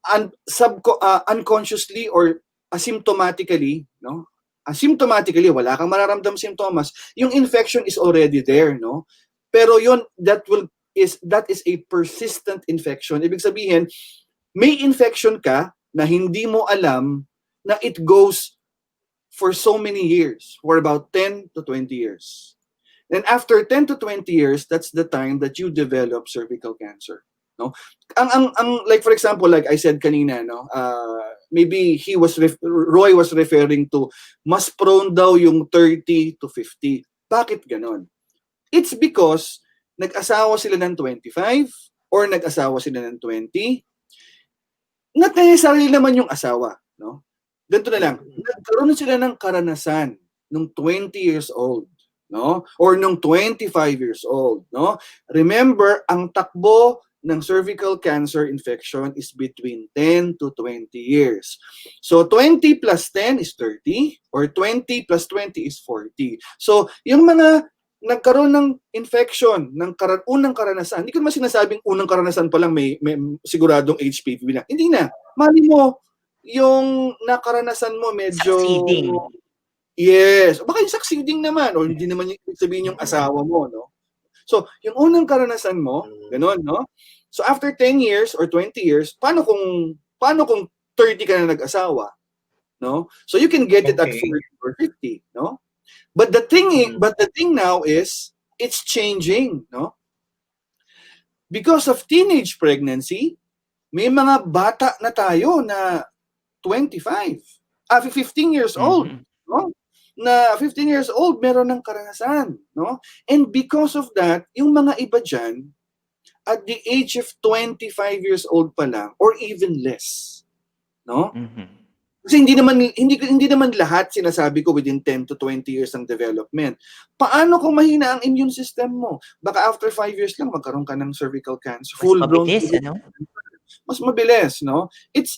unconsciously or asymptomatically, no? Asymptomatically, wala kang mararamdam simptomas, yung infection is already there, no? Pero yun, that is a persistent infection. Ibig sabihin, may infection ka na hindi mo alam na it goes for so many years, for about 10 to 20 years. And after 10 to 20 years, that's the time that you develop cervical cancer. No, like for example, like I said kanina, no, maybe Roy was referring to mas prone daw yung 30 to 50. Bakit ganon? It's because nag-asawa sila ng 25 or nag-asawa sila ng 20. Not necessarily naman yung asawa, no? Ganito na lang, nagkaroon sila ng karanasan nung 20 years old, no? Or nung 25 years old, no? Remember, ang takbo ng cervical cancer infection is between 10 to 20 years. So 20 plus 10 is 30 or 20 plus 20 is 40. So yung mga nagkaroon ng infection ng unang karanasan, hindi ko naman sinasabing unang karanasan pa lang may siguradong HPV na. Hindi na. Mali mo, yung nakaranasan mo medyo... Succeeding. Yes. Baka yung succeeding naman o hindi naman yung sabihin yung asawa mo, no? So, yung unang karanasan mo, gano'n, no? So, after 10 years or 20 years, paano kung 30 ka na nag-asawa? No? So, you can get it at 40 or 50, no? But the thing now is, it's changing, no? Because of teenage pregnancy, may mga bata na tayo na 15 years old, no? Na 15 years old, meron ng karanasan, no? And because of that, yung mga iba dyan, at the age of 25 years old pa lang, or even less, no? Kasi hindi naman lahat sinasabi ko within 10 to 20 years ng development. Paano kung mahina ang immune system mo? Baka after 5 years lang magkaroon ka ng cervical cancer. Mas mabilis, ano? Mas mabilis, no? It's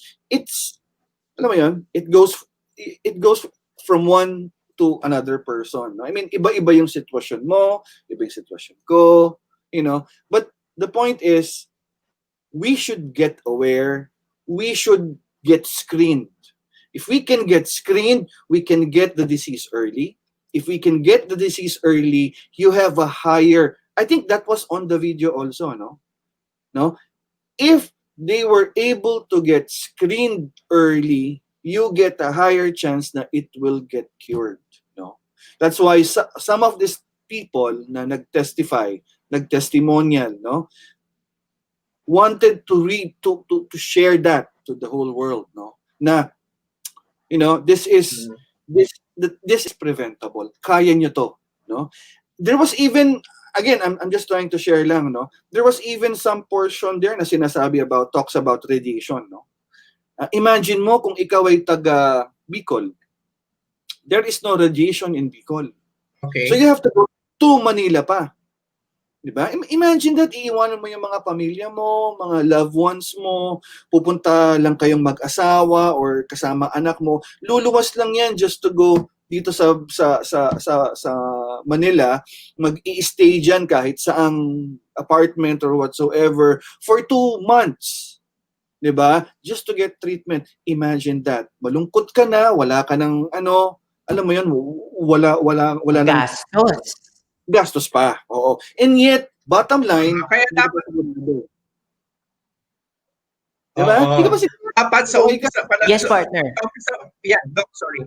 alam mo yun, it goes from one to another person. No? I mean, iba-iba yung sitwasyon mo, iba yung sitwasyon ko, you know. But the point is, we should get aware, we should get screened. If we can get screened, we can get the disease early. If we can get the disease early, you have a higher, I think that was on the video also, no? No? If they were able to get screened early, you get a higher chance that it will get cured, no? That's why some of these people na nag-testify, nag-testimonial, no? Wanted to share that to the whole world, no? Na, you know, this is preventable. Kaya nyo to, no? There was even, again, I'm just trying to share lang, no? There was even some portion there na sinasabi talks about radiation, no? Imagine mo kung ikaw ay taga Bicol. There is no radiation in Bicol. Okay. So you have to go to Manila pa. Diba? Imagine that, iiwanan mo yung mga pamilya mo, mga loved ones mo, pupunta lang kayong mag-asawa or kasama anak mo, luluwas lang yan just to go dito sa Manila, mag-i-stay dyan kahit saang apartment or whatsoever for 2 months. 'Di ba? Just to get treatment. Imagine that. Malungkot ka na, wala ka ng alam mo 'yun, wala nang gastos pa. Oo. And yet, bottom line, Kaya hindi ka dapat, pa sigurado. oo, Diba? Hindi ka pa sigurado. dapat sa umpisa pa lang, Yes, partner. Doc, sorry.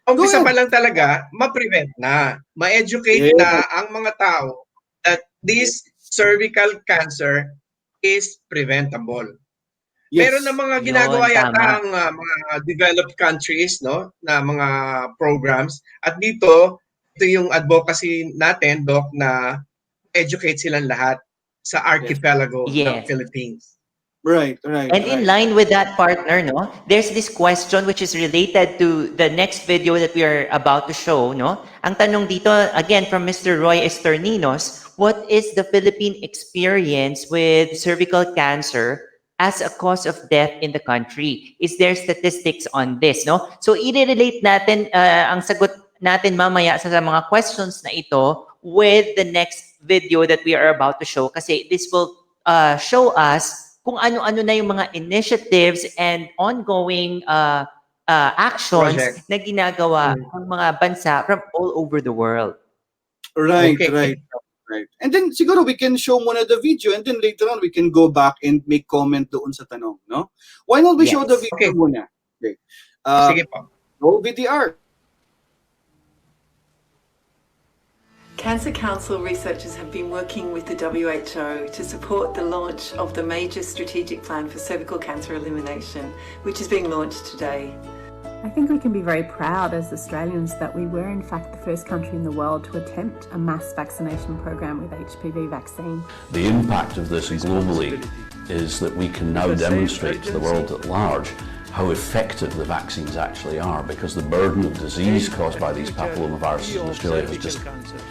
Umpisa pa lang talaga, ma-prevent na, ma-educate Yeah. na ang mga tao that this cervical cancer is preventable. Yes. Meron na mga Yun, ginagawa yata tama. ang mga developed countries, no, na mga programs. At dito, ito yung advocacy natin, Doc, na educate silang lahat sa archipelago ng Yes. Philippines. Right. And in line with that, partner, no, there's this question which is related to the next video that we are about to show, no? Ang tanong dito, again, from Mr. Roy Esterninos, what is the Philippine experience with cervical cancer as a cause of death in the country? Is there statistics on this, no? So, i-relate natin ang sagot natin mamaya sa mga questions na ito with the next video that we are about to show kasi this will show us kung ano-ano na yung mga initiatives and ongoing actions Project. na ginagawa ng mga bansa from all over the world. Right. Okay. Right. And then siguro we can show muna the video and then later on we can go back and make comment doon sa tanong, no? Why not we show the video Okay. muna? Okay. Sige po. Go VDR. Cancer Council researchers have been working with the WHO to support the launch of the major strategic plan for cervical cancer elimination, which is being launched today. I think we can be very proud as Australians that we were in fact the first country in the world to attempt a mass vaccination program with HPV vaccine. The impact of this globally is that we can now demonstrate to the world at large how effective the vaccines actually are, because the burden of disease caused by these papillomaviruses in Australia has just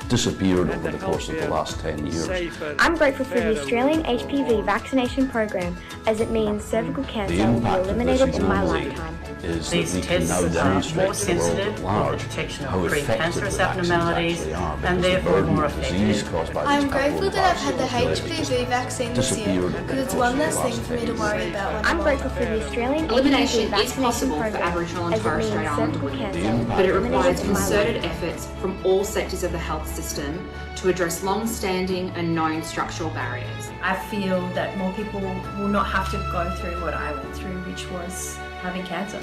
disappeared over the course of the last 10 years. I'm grateful for the Australian HPV vaccination program as it means cervical The cancer will be impact of this eliminated in my globally lifetime. is that These we can tests now are demonstrate more to the world sensitive at for large the detection how of effective the precancerous vaccines abnormalities actually are, and because the therefore burden more of disease effective. caused by I'm these grateful that I've had the papillomaviruses in Australia HPV vaccine this year disappeared over because the it's course one of the less thing last for me to 10 worry years. about when I'm grateful for the Australian Elimination HPV is vaccination possible for program Aboriginal and as it Torres means Strait Islander cervical women, cancer but it will be requires eliminated in my concerted lifetime. efforts from all sectors of the health system to address long-standing and known structural barriers. I feel that more people will not have to go through what I went through, which was having cancer.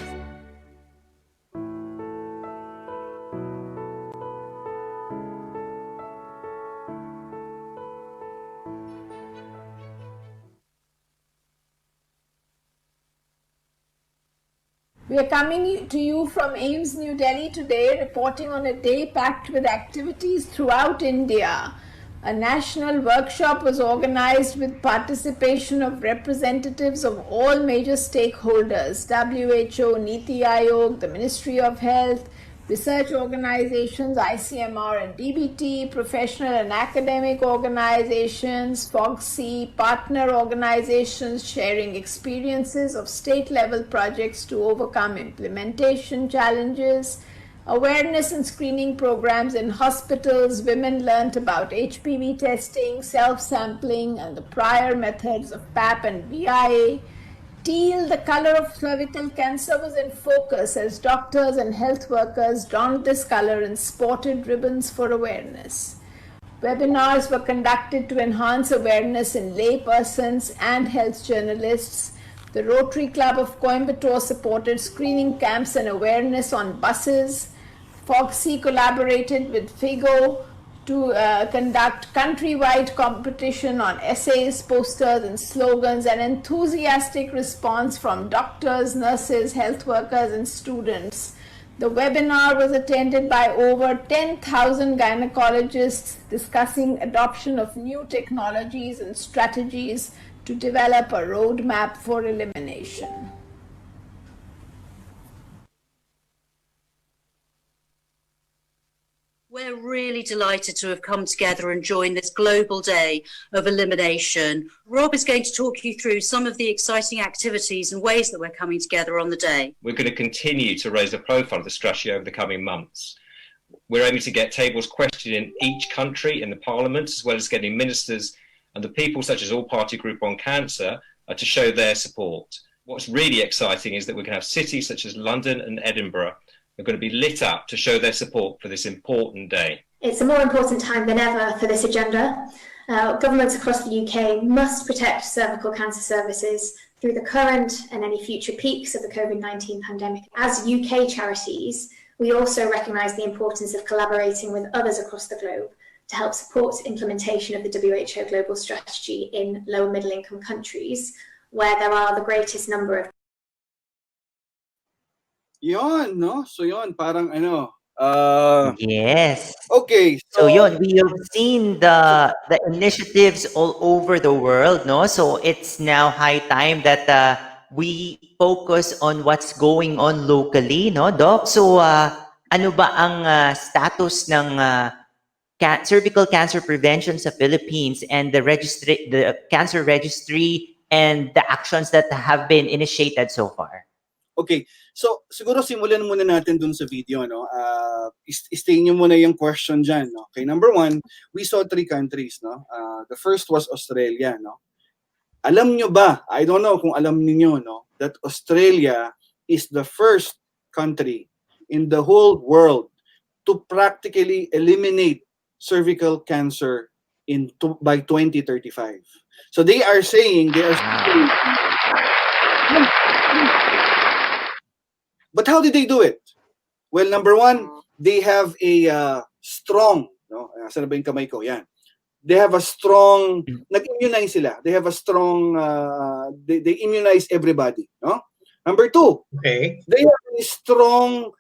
We are coming to you from AIIMS New Delhi today, reporting on a day packed with activities throughout India. A national workshop was organized with participation of representatives of all major stakeholders: WHO, Niti Aayog, the Ministry of Health, research organizations, ICMR and DBT, professional and academic organizations, FOGC, partner organizations sharing experiences of state-level projects to overcome implementation challenges, awareness and screening programs in hospitals. Women learnt about HPV testing, self-sampling, and the prior methods of PAP and VIA. Teal, the color of cervical cancer, was in focus as doctors and health workers donned this color and sported ribbons for awareness. Webinars were conducted to enhance awareness in laypersons and health journalists. The Rotary Club of Coimbatore supported screening camps and awareness on buses. FOGC collaborated with FIGO to conduct countrywide competition on essays, posters, and slogans. An enthusiastic response from doctors, nurses, health workers, and students. The webinar was attended by over 10,000 gynecologists discussing adoption of new technologies and strategies to develop a roadmap for elimination. We're really delighted to have come together and join this global day of elimination. Rob is going to talk you through some of the exciting activities and ways that we're coming together on the day. We're going to continue to raise the profile of the strategy over the coming months. We're aiming to get tables questioned in each country in the Parliament, as well as getting ministers and the people such as All Party Group on Cancer to show their support. What's really exciting is that we're going to have cities such as London and Edinburgh are going to be lit up to show their support for this important day. It's a more important time than ever for this agenda. Governments across the UK must protect cervical cancer services through the current and any future peaks of the COVID-19 pandemic. As UK charities, we also recognise the importance of collaborating with others across the globe to help support implementation of the WHO global strategy in low and middle income countries, where there are the greatest number of. Yon, no? So yon, parang ano. Yes. Okay. So yun, we have seen the initiatives all over the world, no? So it's now high time that we focus on what's going on locally, no, Doc? So ano ba ang status ng cervical cancer prevention sa Philippines and the cancer registry and the actions that have been initiated so far? Okay, so siguro simulan muna natin dun sa video, no? Stay nyo muna yung question dyan, no? Okay, number one, we saw 3 countries, no? The first was Australia, no? Alam nyo ba, I don't know kung alam niyo, no? That Australia is the first country in the whole world to practically eliminate cervical cancer by 2035. So they are saying, but how did they do it? Well, number one, they have a strong, no? Saan ba yung kamay ko? Yan. They have a strong, nag-immunize sila. They have a strong, they immunize everybody, no? Number two, okay, they have a strong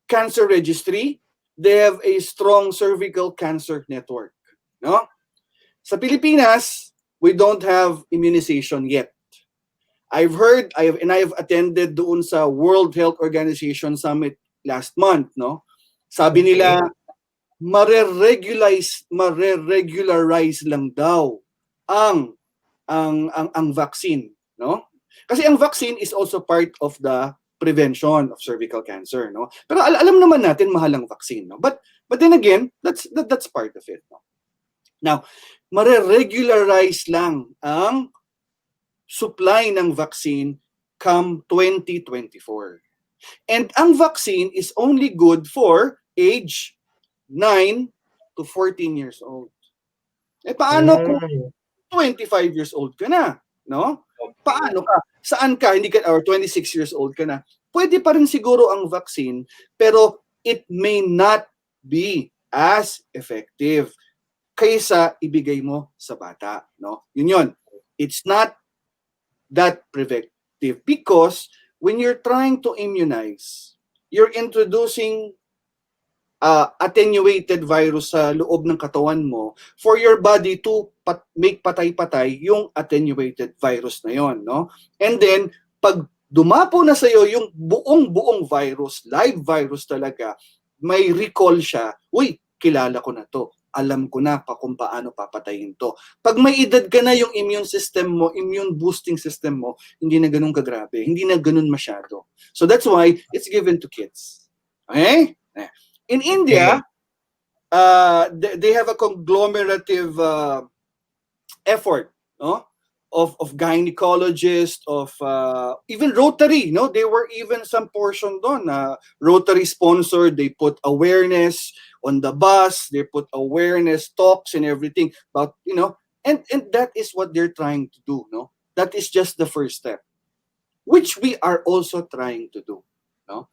cancer registry. They have a strong cervical cancer network, no? Sa Pilipinas, we don't have immunization yet. I've heard, I have attended doon sa World Health Organization Summit last month, no? Sabi nila, mare-regularize lang daw ang vaccine, no? Kasi ang vaccine is also part of the prevention of cervical cancer, no? Pero alam naman natin mahal ang vaccine, no? But then again, that's part of it, no? Now, mare-regularize lang ang supply ng vaccine come 2024. And ang vaccine is only good for age 9 to 14 years old. Eh paano kung 25 years old ka na, no? Paano ka? Saan ka? Hindi ka, or 26 years old ka na. Pwede pa rin siguro ang vaccine, pero it may not be as effective kaysa ibigay mo sa bata, no? Yun. It's not that preventive because when you're trying to immunize, you're introducing attenuated virus sa loob ng katawan mo for your body to make patay-patay yung attenuated virus na yon, no? And then pag dumapo na sa iyo yung buong virus, live virus talaga, may recall siya. Uy, kilala ko na to. Alam ko na kung paano papatayin to. Pag may edad ka na, yung immune system mo, immune boosting system mo, hindi na ganun kagrabe, hindi na ganun masyado. So that's why it's given to kids. Okay? In India, they have a conglomerative effort, no? Of gynecologists, of even Rotary, no? They were even some portion doon. Rotary sponsored, they put awareness on the bus, they put awareness talks and everything about, you know, and that is what they're trying to do, no? That is just the first step, which we are also trying to do, no?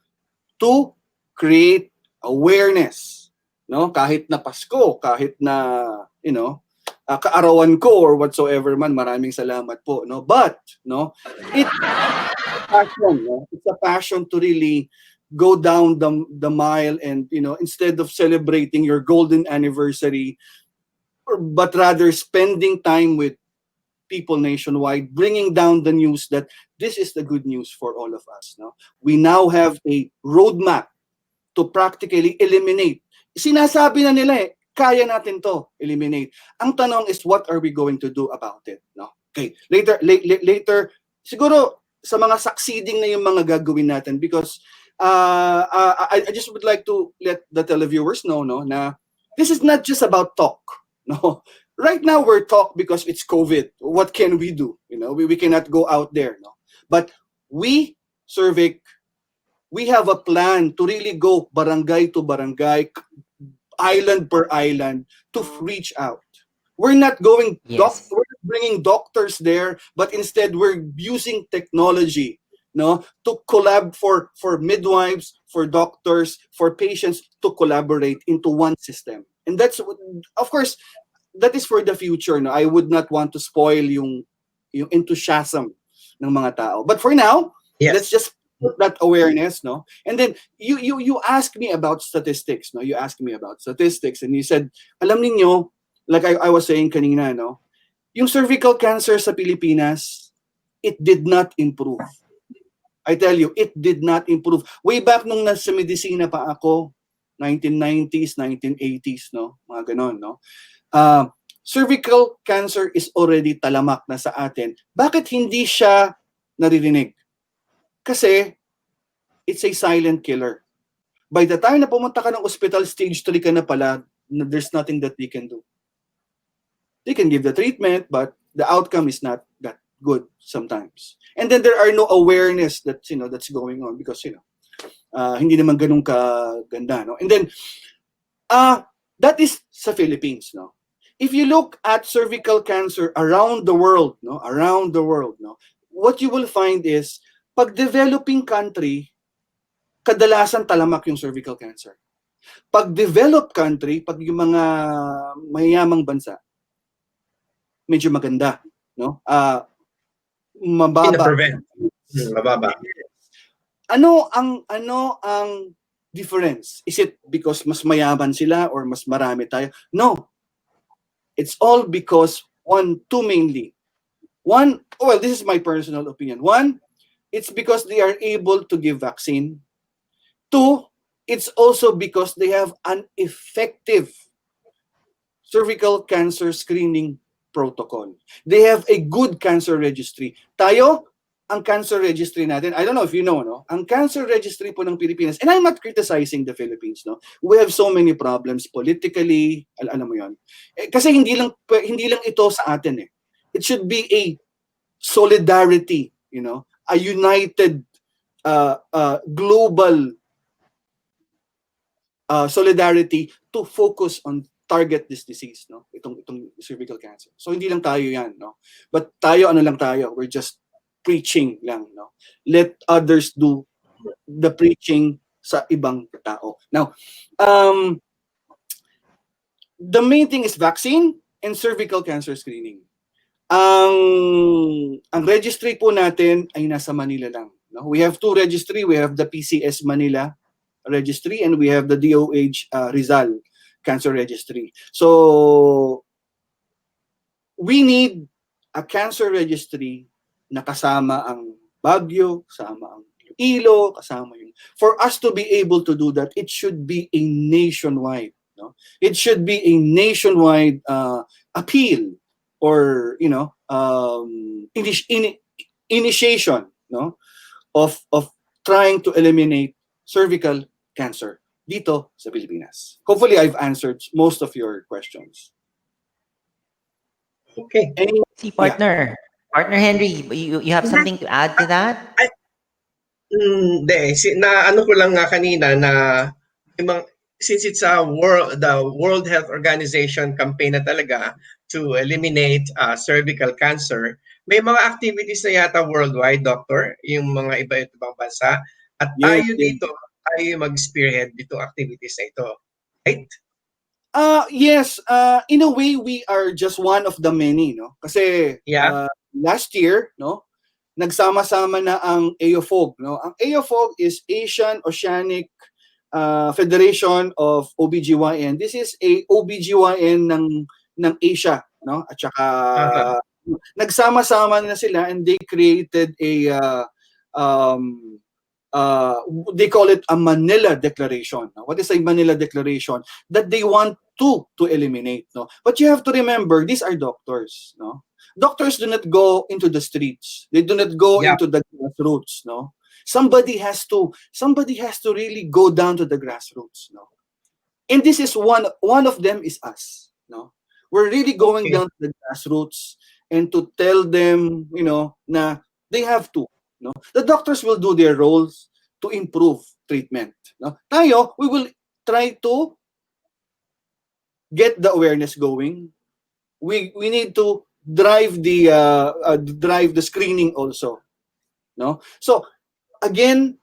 To create awareness, no? Kahit na Pasko, kahit na, you know, kaarawan ko or whatsoever man, maraming salamat po, no? But, no, it's a passion, no? It's a passion to really go down the mile and, you know, instead of celebrating your golden anniversary, but rather spending time with people nationwide, bringing down the news that this is the good news for all of us, no? We now have a roadmap to practically eliminate sinasabi na nila kaya natin to eliminate. Ang tanong is, what are we going to do about it? No? Okay, later, siguro sa mga succeeding na yung mga gagawin natin, because I just would like to let the televiewers know, no, na this is not just about talk. No, right now we're talk because it's COVID. What can we do? You know, we cannot go out there. No, but we, CerviQ, we have a plan to really go barangay to barangay, island per island, to reach out. We're not going, we're not bringing doctors there, but instead we're using technology, no, to collab for midwives, for doctors, for patients to collaborate into one system. And that's, of course, that is for the future. No, I would not want to spoil yung enthusiasm ng mga tao. But for now, let's just put that awareness, no? And then you asked me about statistics, no? You asked me about statistics, and you said, alam niyo, like I was saying kanina, no? Yung cervical cancer sa Pilipinas, it did not improve. I tell you, it did not improve. Way back nung nasa medisina pa ako, 1990s, 1980s, no? Mga ganon, no? Cervical cancer is already talamak na sa atin. Bakit hindi siya naririnig? Kasi it's a silent killer. By the time na pumunta ka ng hospital, stage 3 ka na pala, there's nothing that they can do. They can give the treatment, but the outcome is not that good sometimes. And then there are no awareness that, you know, that's going on, because, you know, hindi naman ganun kaganda, no? And then that is sa Philippines, no? If you look at cervical cancer around the world, no, what you will find is, pag developing country, kadalasan talamak yung cervical cancer. Pag developed country, pag yung mga mayayamang bansa, medyo maganda, no? Mababa. Mababa. Ano ang difference? Is it because mas mayaman sila or mas marami tayo? No. It's all because two mainly. One, well, this is my personal opinion. One, it's because they are able to give vaccine. Two, it's also because they have an effective cervical cancer screening protocol. They have a good cancer registry. Tayo, ang cancer registry natin, I don't know if you know, no? Ang cancer registry po ng Pilipinas, and I'm not criticizing the Philippines, no? We have so many problems politically, alam mo yun. Kasi hindi lang ito sa atin, eh. It should be a solidarity, you know, a united global solidarity to focus on target this disease, no? Itong cervical cancer. So hindi lang tayo yan, no? But tayo, we're just preaching lang, no? Let others do the preaching sa ibang tao. Now, the main thing is vaccine and cervical cancer screening. Ang registry po natin ay nasa Manila lang, no? We have two registry. We have the PCS Manila registry and we have the DOH Rizal Cancer Registry. So, we need a cancer registry na kasama ang Baguio, kasama ang Ilo, kasama yung... For us to be able to do that, it should be a nationwide, no? It should be a nationwide appeal or, you know, initiation, no, of trying to eliminate cervical cancer dito sa Pilipinas. Hopefully, I've answered most of your questions. Okay. See, partner. Yeah. Partner Henry, you have something to add to that? Hindi. Ano ko lang nga kanina na since it's the World Health Organization campaign na talaga to eliminate cervical cancer, may mga activities na yata worldwide, Doctor, yung mga iba-ibang bansa. At tayo dito, tayo mag-spearhead dito activities na ito. Right? Yes. In a way, we are just one of the many, no? Kasi last year, no, nagsama-sama na ang AOFOG, no? Ang AOFOG is Asian Oceanic Federation of OBGYN. This is a OBGYN ng Asia, no? At saka nagsama-sama na sila and they created a they call it a Manila Declaration. What is a Manila Declaration? That they want to eliminate. No? But you have to remember, these are doctors. No? Doctors do not go into the streets. They do not go into the grassroots. No? Somebody has to really go down to the grassroots. No? And this is one of them is us. No? We're really going down to the grassroots and to tell them, na they have to. No? The doctors will do their roles to improve treatment. No? Tayo, we will try to get the awareness going. We need to drive the screening also. No? So again,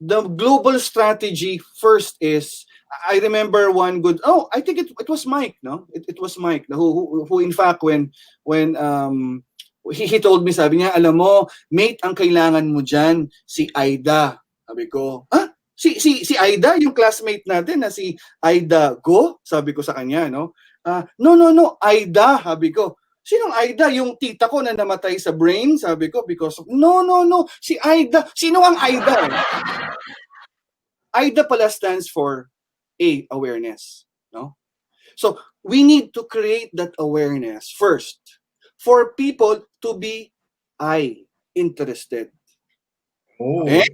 the global strategy first is, I remember one good, I think it was Mike, no? It was Mike who in fact when he told me, sabi niya, alam mo, mate, ang kailangan mo dyan, si Aida. Sabi ko, si Aida, yung classmate natin na si Aida Go? Sabi ko sa kanya, no? No, Aida, sabi ko. Sinong Aida? Yung tita ko na namatay sa brain? Sabi ko, because, no, si Aida. Sino ang Aida? Aida pala stands for awareness, no? So, we need to create that awareness first for people to be interested. Okay?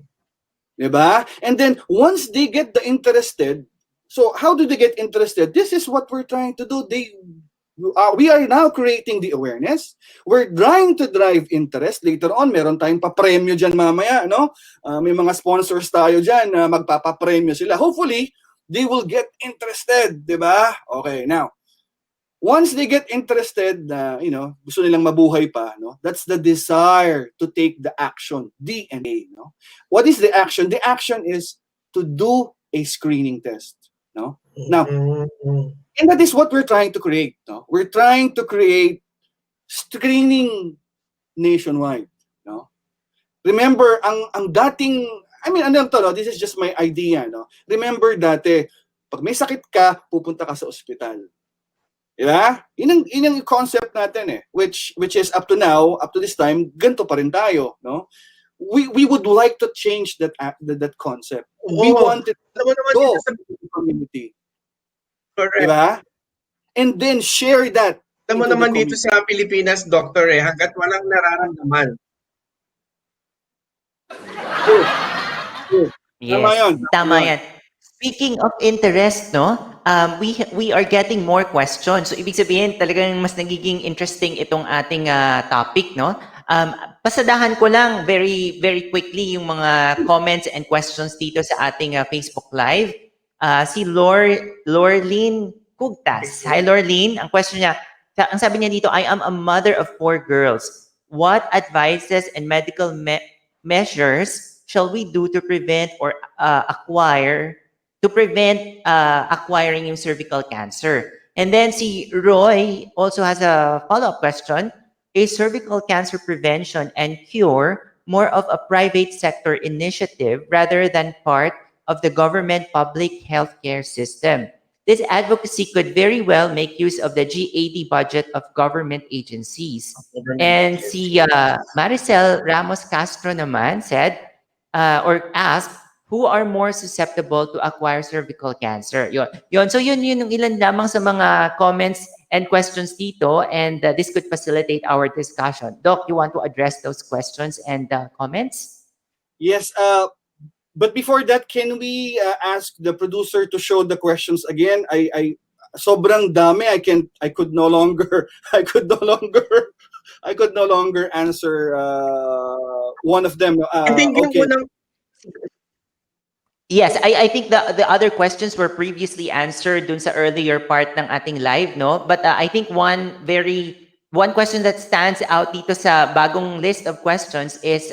Diba? And then, once they get the interested, so how do they get interested? This is what we're trying to do. We are now creating the awareness. We're trying to drive interest. Later on, meron tayong papremyo dyan mamaya, no? May mga sponsors tayo dyan na magpapapremyo sila. Hopefully, they will get interested, diba? Okay, now, once they get interested, gusto nilang mabuhay pa, no? That's the desire to take the action, DNA, no? What is the action? The action is to do a screening test, no? Now, and that is what we're trying to create, no? We're trying to create screening nationwide, no? Remember, ang dating, no? This is just my idea, no? Remember dati, pag may sakit ka, pupunta ka sa ospital. Diba? Yun ang concept natin eh, which is up to now, up to this time, ganito pa rin tayo, no? We would like to change that concept. We want it to go to the community. Correct. Diba? And then share that. Alam mo naman dito sa Pilipinas, doctor, hanggat walang nararamdaman. Yes, tama yan. Speaking of interest, no? We are getting more questions. So ibig sabihin, talagang mas nagiging interesting itong ating topic, no? Pasadahan ko lang very very quickly yung mga comments and questions dito sa ating Facebook Live. Si Lorlene Kugtas. Hi Lorlene, ang question niya, ang sabi niya dito, I am a mother of 4 girls. What advices and medical measures shall we do to prevent or acquiring yung cervical cancer? And then si Roy also has a follow-up question. Is cervical cancer prevention and cure more of a private sector initiative rather than part of the government public healthcare system? This advocacy could very well make use of the GAD budget of government agencies. And si Maricel Ramos Castro naman said, or asked, who are more susceptible to acquire cervical cancer? Yun. So yun yung ilan lamang sa mga comments and questions dito, and this could facilitate our discussion. Doc, you want to address those questions and comments? Yes, but before that, can we ask the producer to show the questions again? I sobrang dami. I could no longer answer one of them. Okay. Yes, I think the other questions were previously answered dun sa earlier part ng ating live, no? But I think one question that stands out dito sa bagong list of questions is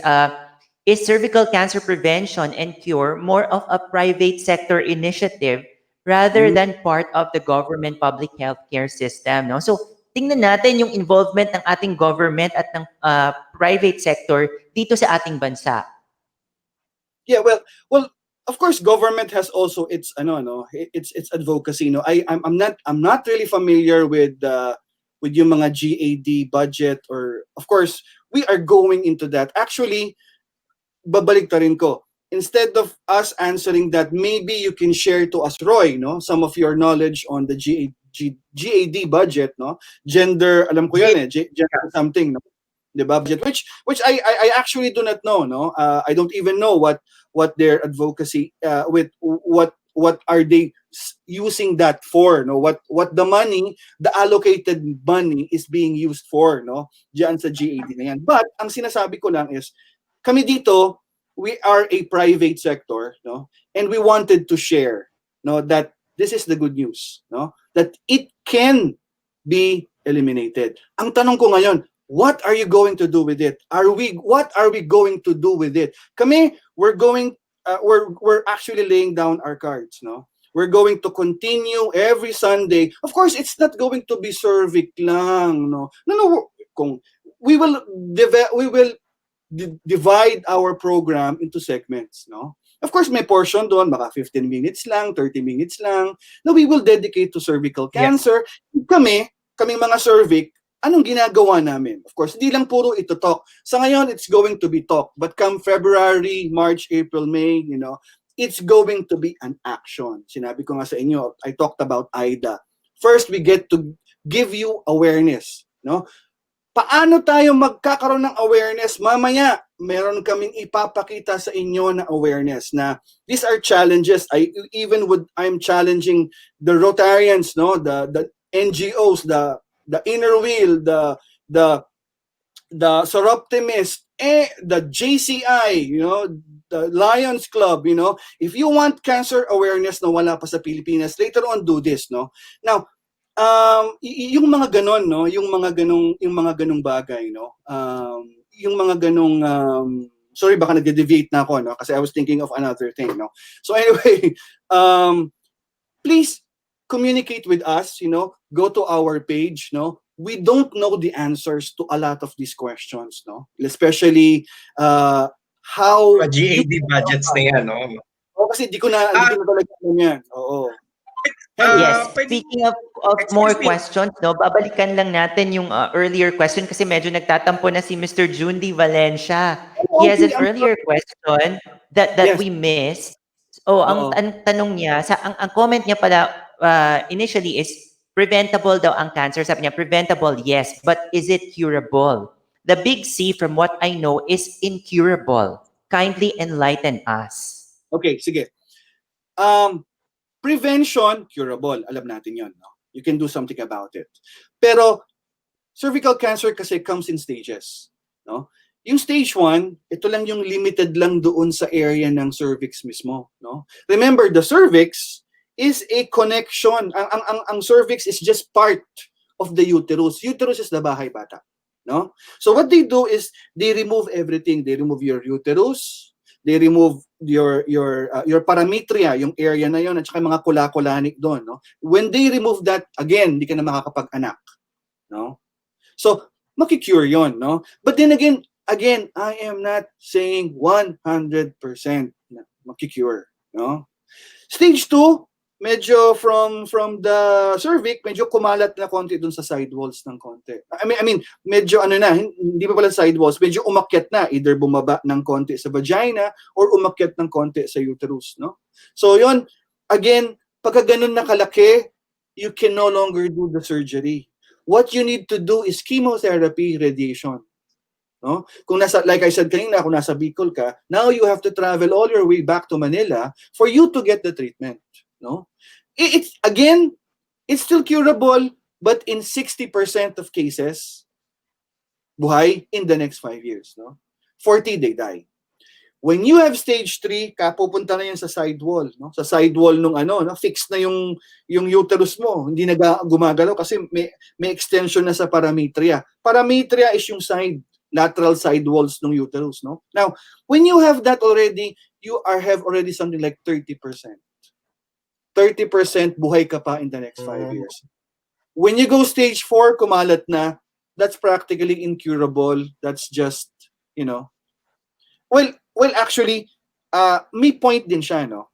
cervical cancer prevention and cure more of a private sector initiative rather than part of the government public healthcare system, no? So tingnan natin yung involvement ng ating government at ng private sector dito sa ating bansa. Yeah, well, of course, government has also its advocacy. No, I'm not really familiar with yung mga GAD budget, or of course we are going into that. Actually, babalik ta rin ko. instead of us answering that, maybe you can share to us, Roy, no, some of your knowledge on the GAD budget, no, gender, alam ko yan gender something, no, the budget, which I actually do not know, no, I don't even know what their advocacy with what are they using that for, no, what the money, the allocated money is being used for, no, diyan sa GAD na yan. But ang sinasabi ko lang is, kami dito, we are a private sector, no, and we wanted to share, no, that this is the good news, no, that it can be eliminated. Ang tanong ko ngayon, what are you going to do with it? What are we going to do with it? Kami, we're actually laying down our cards, no? We're going to continue every Sunday. Of course, it's not going to be CerviQ lang, no. No, we will divide our program into segments, no? Of course, may portion doon, baka 15 minutes lang, 30 minutes lang, na we will dedicate to cervical cancer. Yes. Kaming mga CerviQ, anong ginagawa namin? Of course, hindi lang puro ito talk. Sa ngayon, it's going to be talk. But come February, March, April, May, you know, it's going to be an action. Sinabi ko nga sa inyo, I talked about AIDA. First, we get to give you awareness, no? Paano tayo magkakaroon ng awareness? Mamaya, meron kaming ipapakita sa inyo na awareness na these are challenges. I'm challenging the Rotarians, no, the NGOs, the Inner Wheel, the Soroptimist, the JCI, you know, the Lions Club, you know. If you want cancer awareness na wala pa sa Pilipinas, later on do this, no. Now, yung mga ganon, no, yung mga ganong bagay, no. Yung mga ganong sorry, baka nagde-deviate na ako, no, kasi I was thinking of another thing, no. So anyway, please communicate with us, you know, go to our page, no. We don't know the answers to a lot of these questions, no? Especially how GAD budgets na yan, no? Kasi di ko na talaga yan. Oo. Yes, speaking of more questions, no, babalikan lang natin yung earlier question kasi medyo nagtatampo na si Mr. Jundi Valencia. He has an earlier question that we missed. Ang tanong niya, ang comment niya pala initially is preventable daw ang cancer. Sabi niya, preventable, yes, but is it curable? The big C, from what I know, is incurable. Kindly enlighten us. Okay, sige. Prevention, curable. Alam natin yon, no? You can do something about it. Pero cervical cancer kasi comes in stages, no? Yung stage 1, ito lang yung limited lang doon sa area ng cervix mismo, no? Remember, the cervix is a connection. Ang cervix is just part of the uterus. Uterus is the bahay bata, no? So what they do is they remove everything. They remove your uterus, they remove your parametria, yung area na yon, at saka mga kula-kulanik doon, no? When they remove that, again, hindi ka na makakapag-anak, no? So makikure yon, no? But then again, I am not saying 100% na makikure, no? Stage 2, medyo from the cervix, medyo kumalat na konti dun sa side walls ng konti. I mean, medyo hindi pa pala side walls, medyo umakyat na, either bumaba ng konti sa vagina or umakyat ng konti sa uterus, no? So yon, again, pagka ganun na kalaki, you can no longer do the surgery. What you need to do is chemotherapy, radiation. No? Kung like I said kanina, kung nasa Bicol ka, now you have to travel all your way back to Manila for you to get the treatment. No, it's still curable, but in 60% of cases, buhay in the next 5 years. No, 40 they die. When you have stage 3, kapupunta na yan sa side wall, no? Sa side wall nung fix na yung uterus mo, hindi na gumagalaw kasi may extension na sa parametria. Parametria is yung lateral side walls ng uterus, no? Now, when you have that already, you have already something like 30%. 30% buhay ka pa in the next 5 years. When you go stage 4, kumalat na, that's practically incurable. That's just, you know. Well, actually, may point din siya, no?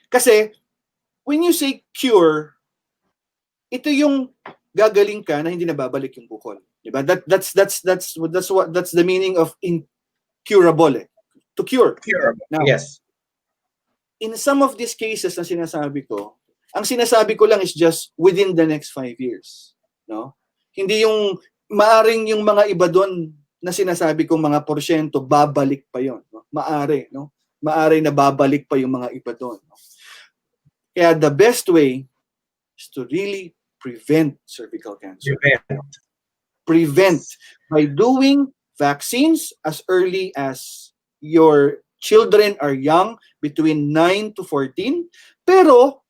Kasi, when you say cure, ito yung gagaling ka na hindi na babalik yung bukol. Diba? That's the meaning of incurable, eh. to cure. Curable. Now, Yes. in some of these cases na sinasabi ko, ang sinasabi ko lang is just within the next 5 years. No? Hindi yung maaring yung mga iba doon na sinasabi kong mga porsyento, babalik pa yon. No? Maari, no? Maari na babalik pa yung mga iba doon. No? Kaya the best way is to really prevent cervical cancer. Prevent by doing vaccines as early as your children are young, between 9 to 14. Pero,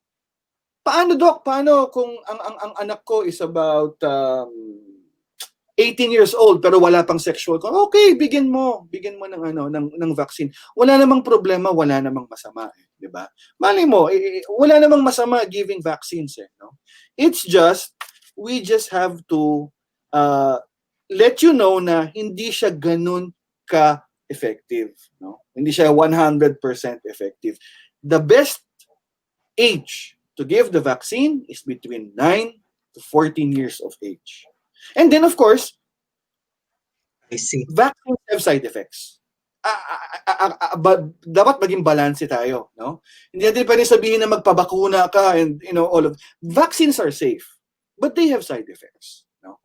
paano, Doc? Paano kung ang anak ko is about 18 years old pero wala pang sexual? Okay, bigyan mo ng vaccine. Wala namang problema, wala namang masama, di ba? Mali mo, wala namang masama giving vaccines, no? It's just we just have to let you know na hindi siya ganun ka effective, no? Hindi siya 100% effective. The best age to give the vaccine is between 9 to 14 years of age. And then, of course, I see. Vaccines have side effects. Dapat maging balance tayo, no? Hindi natin pwede sabihin na magpabakuna ka and all of vaccines are safe, but they have side effects, no?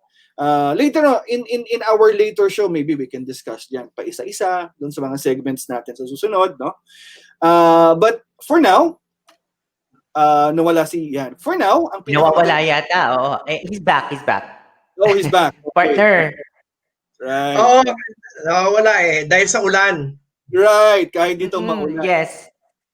Later on, in our later show, maybe we can discuss yan pa isa-isa doon sa mga segments natin sa susunod, no? But for now, nawala si Yan. For now, ang Nawawala yata, oo. He's back. Oh, he's back. Okay. Partner. Right. Oo, nawawala dahil sa ulan. Right, kahit dito maulan. Yes.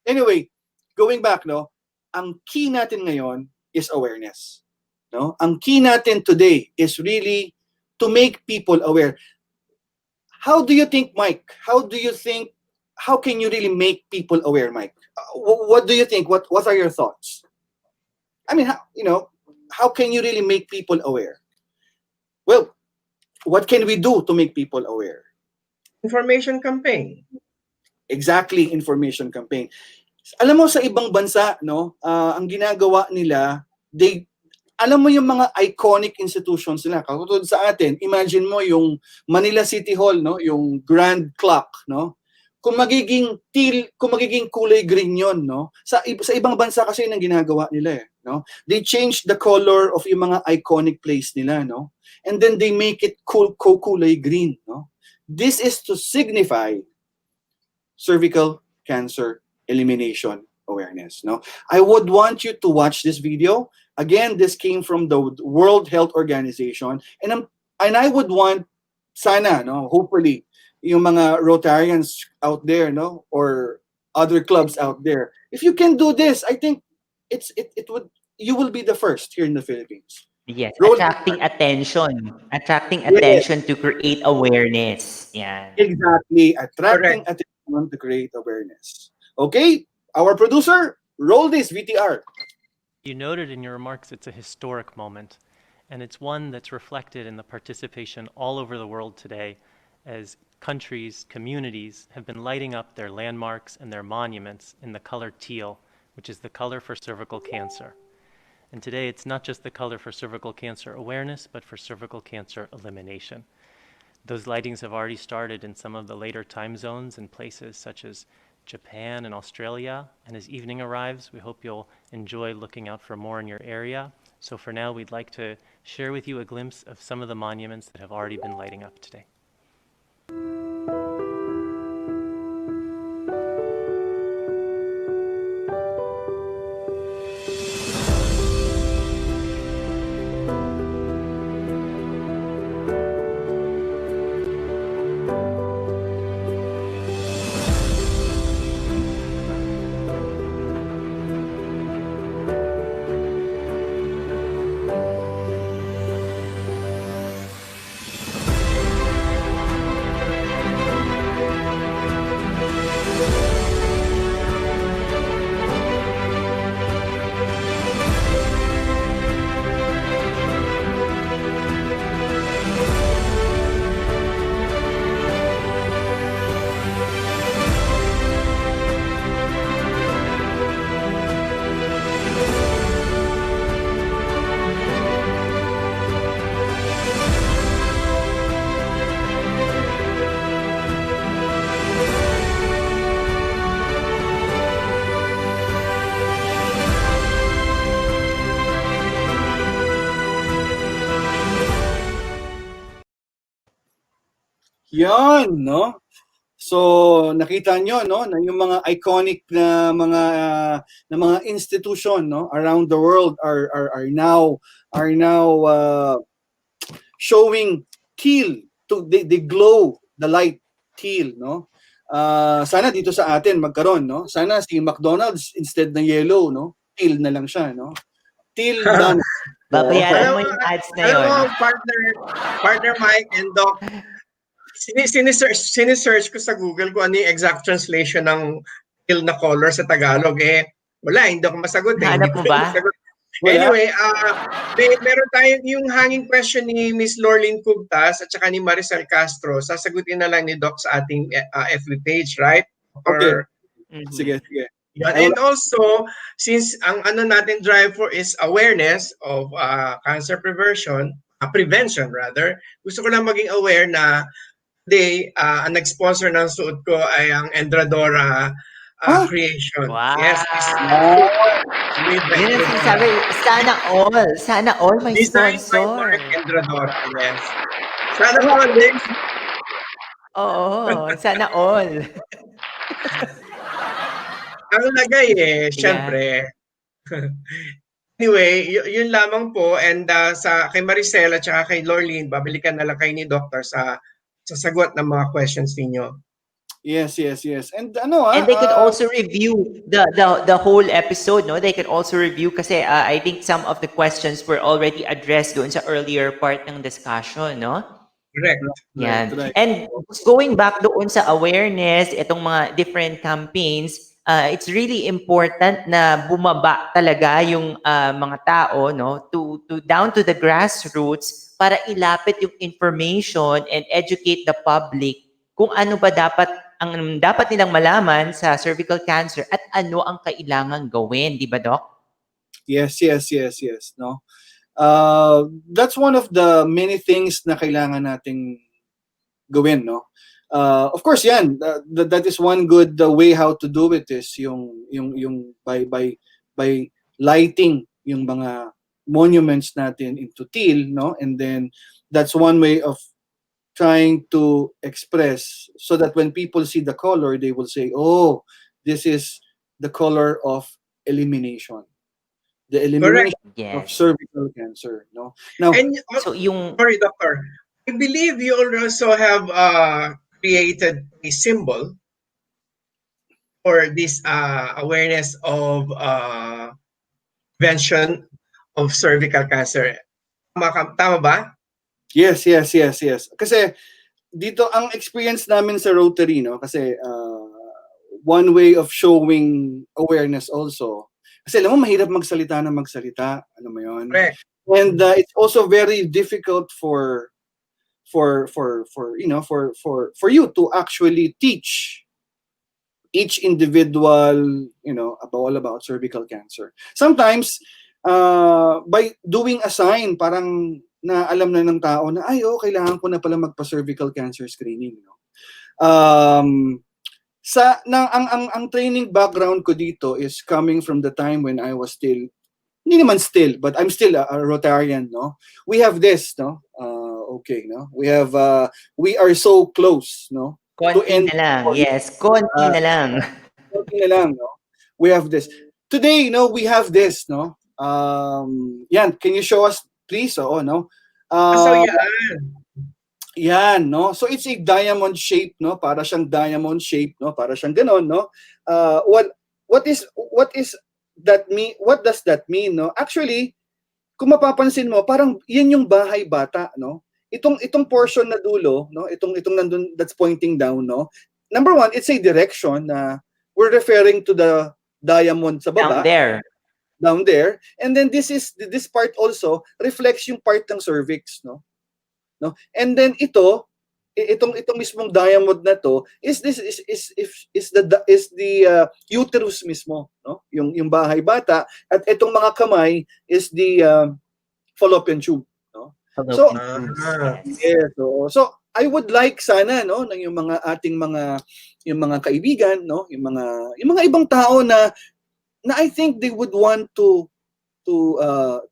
Anyway, going back, no, ang key natin ngayon is awareness. No? Ang key natin today is really to make people aware. How do you think, Mike? How can you really make people aware, Mike? What do you think? What are your thoughts? I mean, how can you really make people aware? Well, what can we do to make people aware? Information campaign. Exactly, information campaign. Alam mo sa ibang bansa, no, ang ginagawa nila, alam mo yung mga iconic institutions nila, katulad sa atin, imagine mo yung Manila City Hall, no, yung grand clock, no? Kung magiging kulay green yon, no? Sa ibang bansa kasi yun ang ginagawa nila, no? They change the color of yung mga iconic place nila, no? And then they make it kulay green, no? This is to signify cervical cancer elimination awareness, no? I would want you to watch this video. Again, this came from the World Health Organization, and I would want sana, no, hopefully yung mga Rotarians out there, no, or other clubs out there, if you can do this, I think you will be the first here in the Philippines. Yes, attracting attention to create awareness. Yeah. Exactly, attracting attention to create awareness. Okay, our producer, roll this VTR. You noted in your remarks it's a historic moment, and it's one that's reflected in the participation all over the world today as countries, communities have been lighting up their landmarks and their monuments in the color teal, which is the color for cervical cancer. And today it's not just the color for cervical cancer awareness, but for cervical cancer elimination. Those lightings have already started in some of the later time zones in places such as Japan and Australia. And as evening arrives, we hope you'll enjoy looking out for more in your area. So for now, we'd like to share with you a glimpse of some of the monuments that have already been lighting up today. Yan, no? So nakita nyo, no, na yung mga iconic na mga institution, no, around the world are now showing teal, they glow the light teal, no. Sana dito sa atin magkaroon, no. Sana si McDonald's instead ng yellow, no, teal na lang siya, no. Teal done. Babayaran mo yung ads na Alam yun. mo, partner Mike and Doc, sinisearch ko sa Google kung ano yung exact translation ng teal na color sa Tagalog. Wala, hindi ako masagot. Hindi Nahanap ko mo ba? masagot. Wala. Anyway, meron tayong yung hanging question ni Miss Lorlyn Cubtas at saka ni Maricel Castro. Sasagutin na lang ni Doc sa ating FB page, right? Okay. Mhm. Sige. Yan. And also, since ang ano natin drive for is awareness of cancer prevention, gusto ko lang maging aware na today, ang nag-sponsor ng suot ko ay ang Endradora Creation. Wow. Yes. Made by Yun ang Endradora. sinasabi, sana all may Designed by sponsor. Mark Endradora, yes. Sana all, next. Oo, sana all. Ang lagay syempre. Anyway, yun lamang po, and sa kay Maricel at saka kay Lorlyn, babalikan na lang kayo ni Doctor sa sagot ng mga questions ninyo. Yes. And And they could also review the whole episode, no? They could also review kasi I think some of the questions were already addressed doon sa earlier part ng discussion, no? Correct. Yan. Right. And going back doon sa awareness, itong mga different campaigns, it's really important na bumaba talaga yung mga tao, no, to down to the grassroots para ilapit yung information and educate the public kung ano ba dapat nilang malaman sa cervical cancer at ano ang kailangan gawin, di ba, Doc? Yes, no. That's one of the many things na kailangan nating gawin, no. Of course, yan. That is one good way how to do it is yung by lighting yung mga monuments natin into teal, no, and then that's one way of trying to express so that when people see the color, they will say, "Oh, this is the color of elimination." The elimination of cervical cancer, no? Now, And so yung sorry, Doctor. I believe you also have created a symbol for this awareness of prevention of cervical cancer. Tama ba? Yes. Kasi dito ang experience namin sa Rotary, no? Kasi one way of showing awareness also. Kasi alam mo mahirap magsalita, alam mo 'yon. Correct. And it's also very difficult for you to actually teach each individual, about cervical cancer. Sometimes by doing a sign, parang na alam na ng tao na kailangan ko na pala magpa-cervical cancer screening, no. Ang training background ko dito is coming from the time when I was still, hindi naman still, but I'm still a Rotarian, no. We have this, no. Okay, no. We are so close, no. konti na lang. Yes, konti na lang. Konti na lang, no. We have this. Today, we have this, no. Yan, can you show us please? Oo, no. So yan, no. So it's a diamond shape, no. Para siyang diamond shape, no. Para siyang ganon, no. What does that mean, no? Actually, kung mapapansin mo, parang yan yung bahay bata, no. Itong portion na dulo, no. Itong nandun that's pointing down, no. Number one, it's a direction na we're referring to the diamond sa baba. Down there, and then this part also reflects yung part ng cervix, no, and then itong mismong diamond na to is the uterus mismo, no, yung bahay bata, at itong mga kamay is the fallopian tube, no. So I would like sana, no, ng yung mga ating yung mga kaibigan, no, yung mga ibang tao na I think they would want to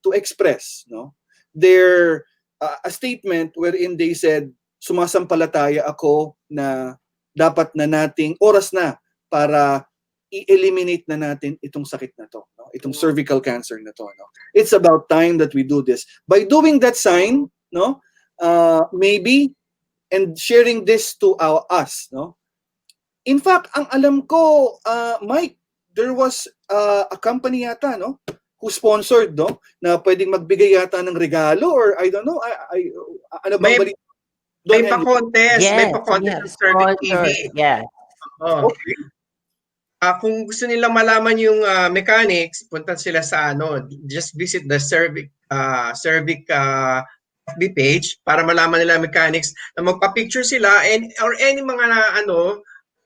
express, no, their a statement wherein they said sumasampalataya ako na dapat na nating oras na para i-eliminate na natin itong sakit na to, no? Itong cervical cancer na to, no? It's about time that we do this. By doing that sign, no, maybe, and sharing this to us, no? In fact, ang alam ko, Mike, there was a company yata, no, who sponsored, no, na pwedeng magbigay yata ng regalo, or I don't know, ano bang balita? May pa-contest, may pa-contest yes, ng CerviQ TV. sponsors, yes. Oh. Okay. Kung gusto nilang malaman yung mechanics, punta sila sa just visit the CerviQ FB page para malaman nila mechanics na magpa-picture sila or any mga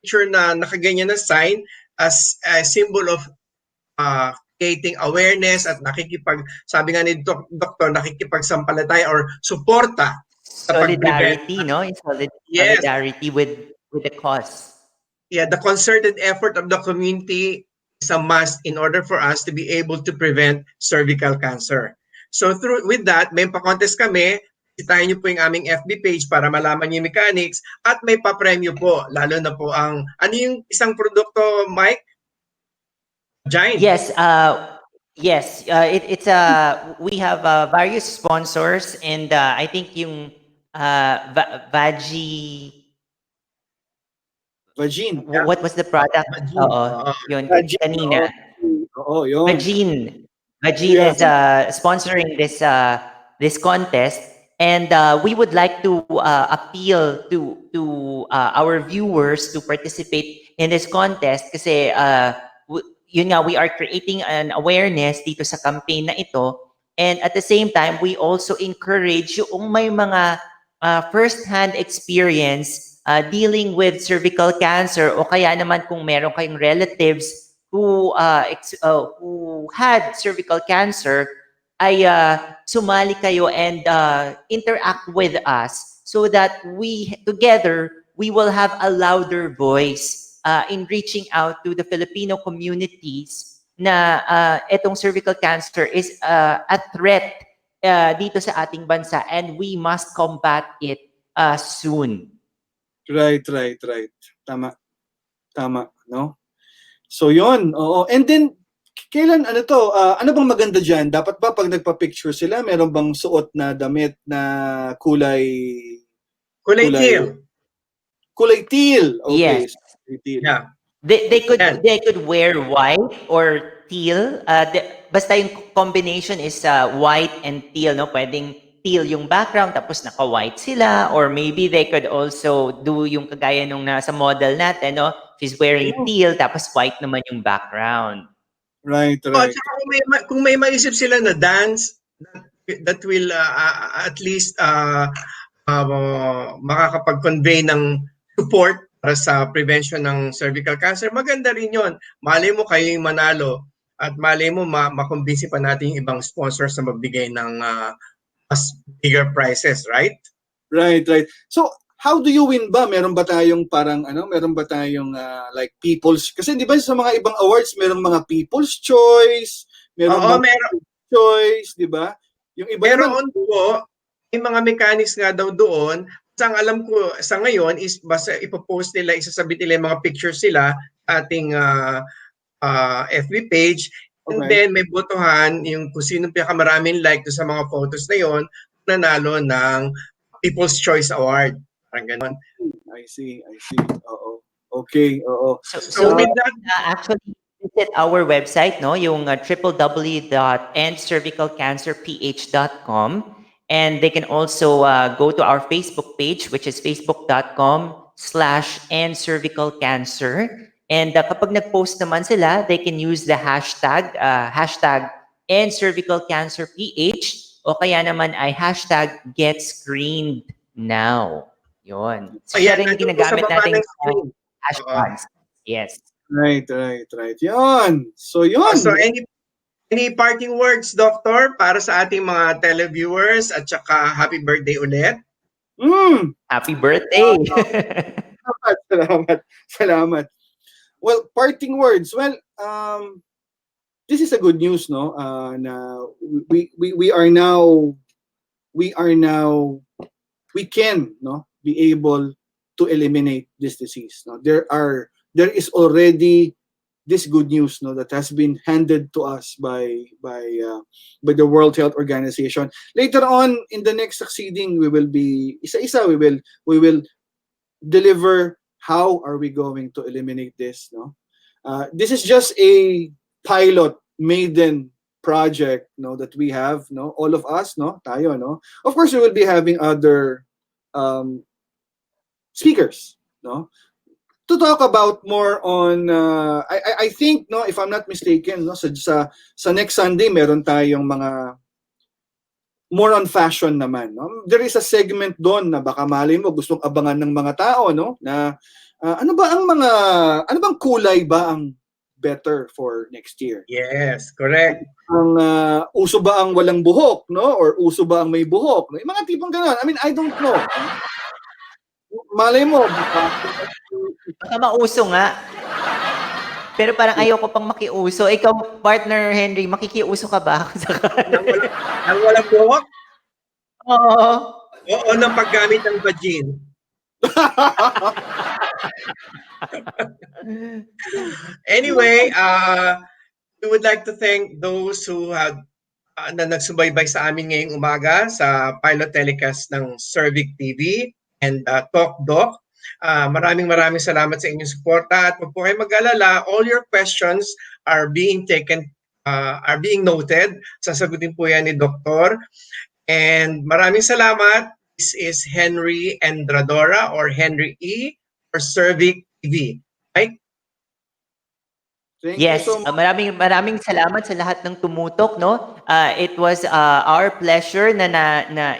picture na nakaganyan na sign as a symbol of creating awareness at sabi nga ni Doktor, nakikipagsampalataya or suporta sa pag-prevent. Solidarity, no? Yes. Solidarity with the cause. Yeah, the concerted effort of the community is a must in order for us to be able to prevent cervical cancer. So with that, may pa-contest kami. Isitahin niyo po yung aming FB page para malaman niyo yung mechanics at may pa-premyo po. Lalo na po ano yung isang produkto, Mike? Giant. Yes, yes. It's we have various sponsors, and I think yung Vagine. What was the product? Yun kanina. Yun. Vagine is sponsoring this contest, and we would like to appeal to our viewers to participate in this contest kasi yun nga, we are creating an awareness dito sa campaign na ito, and at the same time we also encourage yung may mga first-hand experience dealing with cervical cancer, o kaya naman kung meron kayong relatives who had cervical cancer, ay sumali kayo and interact with us so that together we will have a louder voice in reaching out to the Filipino communities na itong cervical cancer is a threat dito sa ating bansa, and we must combat it soon. Right. Tama, no? So yun, oo. And then, kailan, ano bang maganda dyan? Dapat ba pag nagpa-picture sila, meron bang suot na damit na kulay teal? Kulay teal. Okay. Yes. Teal. Yeah. They could wear white or teal. Basta yung combination is white and teal, no? Pwedeng teal yung background tapos naka-white sila, or maybe they could also do yung kagaya nung nasa model natin, no? She's wearing teal tapos white naman yung background. Right. At saka kung may maisip sila na dance that will at least makakapag-convey ng support para sa prevention ng cervical cancer, maganda rin yon. Malay mo kayo yung manalo at malay mo makumbinsi pa natin yung ibang sponsors na magbigay ng bigger prizes, right? Right. So, how do you win ba? Meron ba tayong like people's, kasi di ba sa mga ibang awards merong mga people's choice, meron choice, di ba? Yung iba meron po, may mga mechanics nga daw doon. Ang alam ko sa ngayon is basta ipopost nila, isasabit nila yung mga pictures sila sa ating FB page. And then may botohan yung kung sino pinakamaraming like sa mga photos na yon, nanalo ng People's Choice Award. Parang ganon. I see. Oo. Okay, oo. So with that, actually visit our website, no, yung www.endcervicalcancerph.com, and they can also go to our Facebook page, which is facebook.com/endcervicalcancer. And kapag nag-post naman sila, they can use the hashtag #endcervicalcancerph, o kaya naman ay #getscreenednow. Yun. So, siya rin ginagamit natin hashtags. Yes. Right. Yun. So yun. So any parting words, Doctor, para sa ating mga televiewers, at saka happy birthday ulit? Happy birthday! Salamat. Well, parting words. Well, this is a good news, no? Na we can, no, be able to eliminate this disease. No? There is already this good news, no, that has been handed to us by the World Health Organization. Later on in the next succeeding, we will be isa-isa. We will deliver how are we going to eliminate this. No, this is just a pilot Maiden project, no, that we have, no, all of us, no, tayo, no. Of course, we will be having other speakers, no, to talk about more on I think, no, if I'm not mistaken, no, sa next Sunday meron tayong mga more on fashion naman, no? There is a segment doon na baka malay mo gustong abangan ng mga tao, no, na ano bang kulay ba ang better for next year? Yes, correct. Ang uso ba ang walang buhok, no, or uso ba ang may buhok? Yung mga tipong gano'n. I mean, I don't know. Malay mo, Baka mauso nga. Pero parang ayoko pang makiuso. Ikaw, partner Henry, makikiuso ka ba? Ang walang buhok? Oo. Oo, ng paggamit ng vagin. Anyway, we would like to thank those who have na nagsubaybay sa amin ngayong umaga sa pilot telecast ng CerviQ TV and Talk Doc. Maraming salamat sa inyong suporta at huwag po kayo mag-alala, all your questions are being taken, are being noted. Sasagutin po yan ni Doktor. And maraming salamat. This is Henry Endradora or Henry E. for CerviQ TV. Right? Yes, maraming salamat sa lahat ng tumutok, no? It was our pleasure na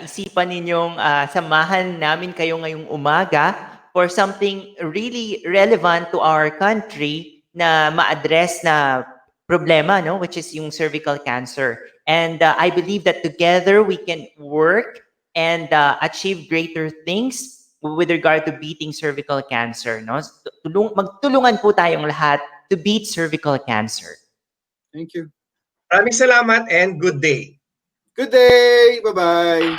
isipan ninyong samahan namin kayo ngayong umaga for something really relevant to our country na ma-address na problema, no, which is yung cervical cancer. And I believe that together we can work and achieve greater things with regard to beating cervical cancer, no? Magtulungan po tayong lahat to beat cervical cancer. Thank you. Maraming salamat and good day. Good day. Bye-bye.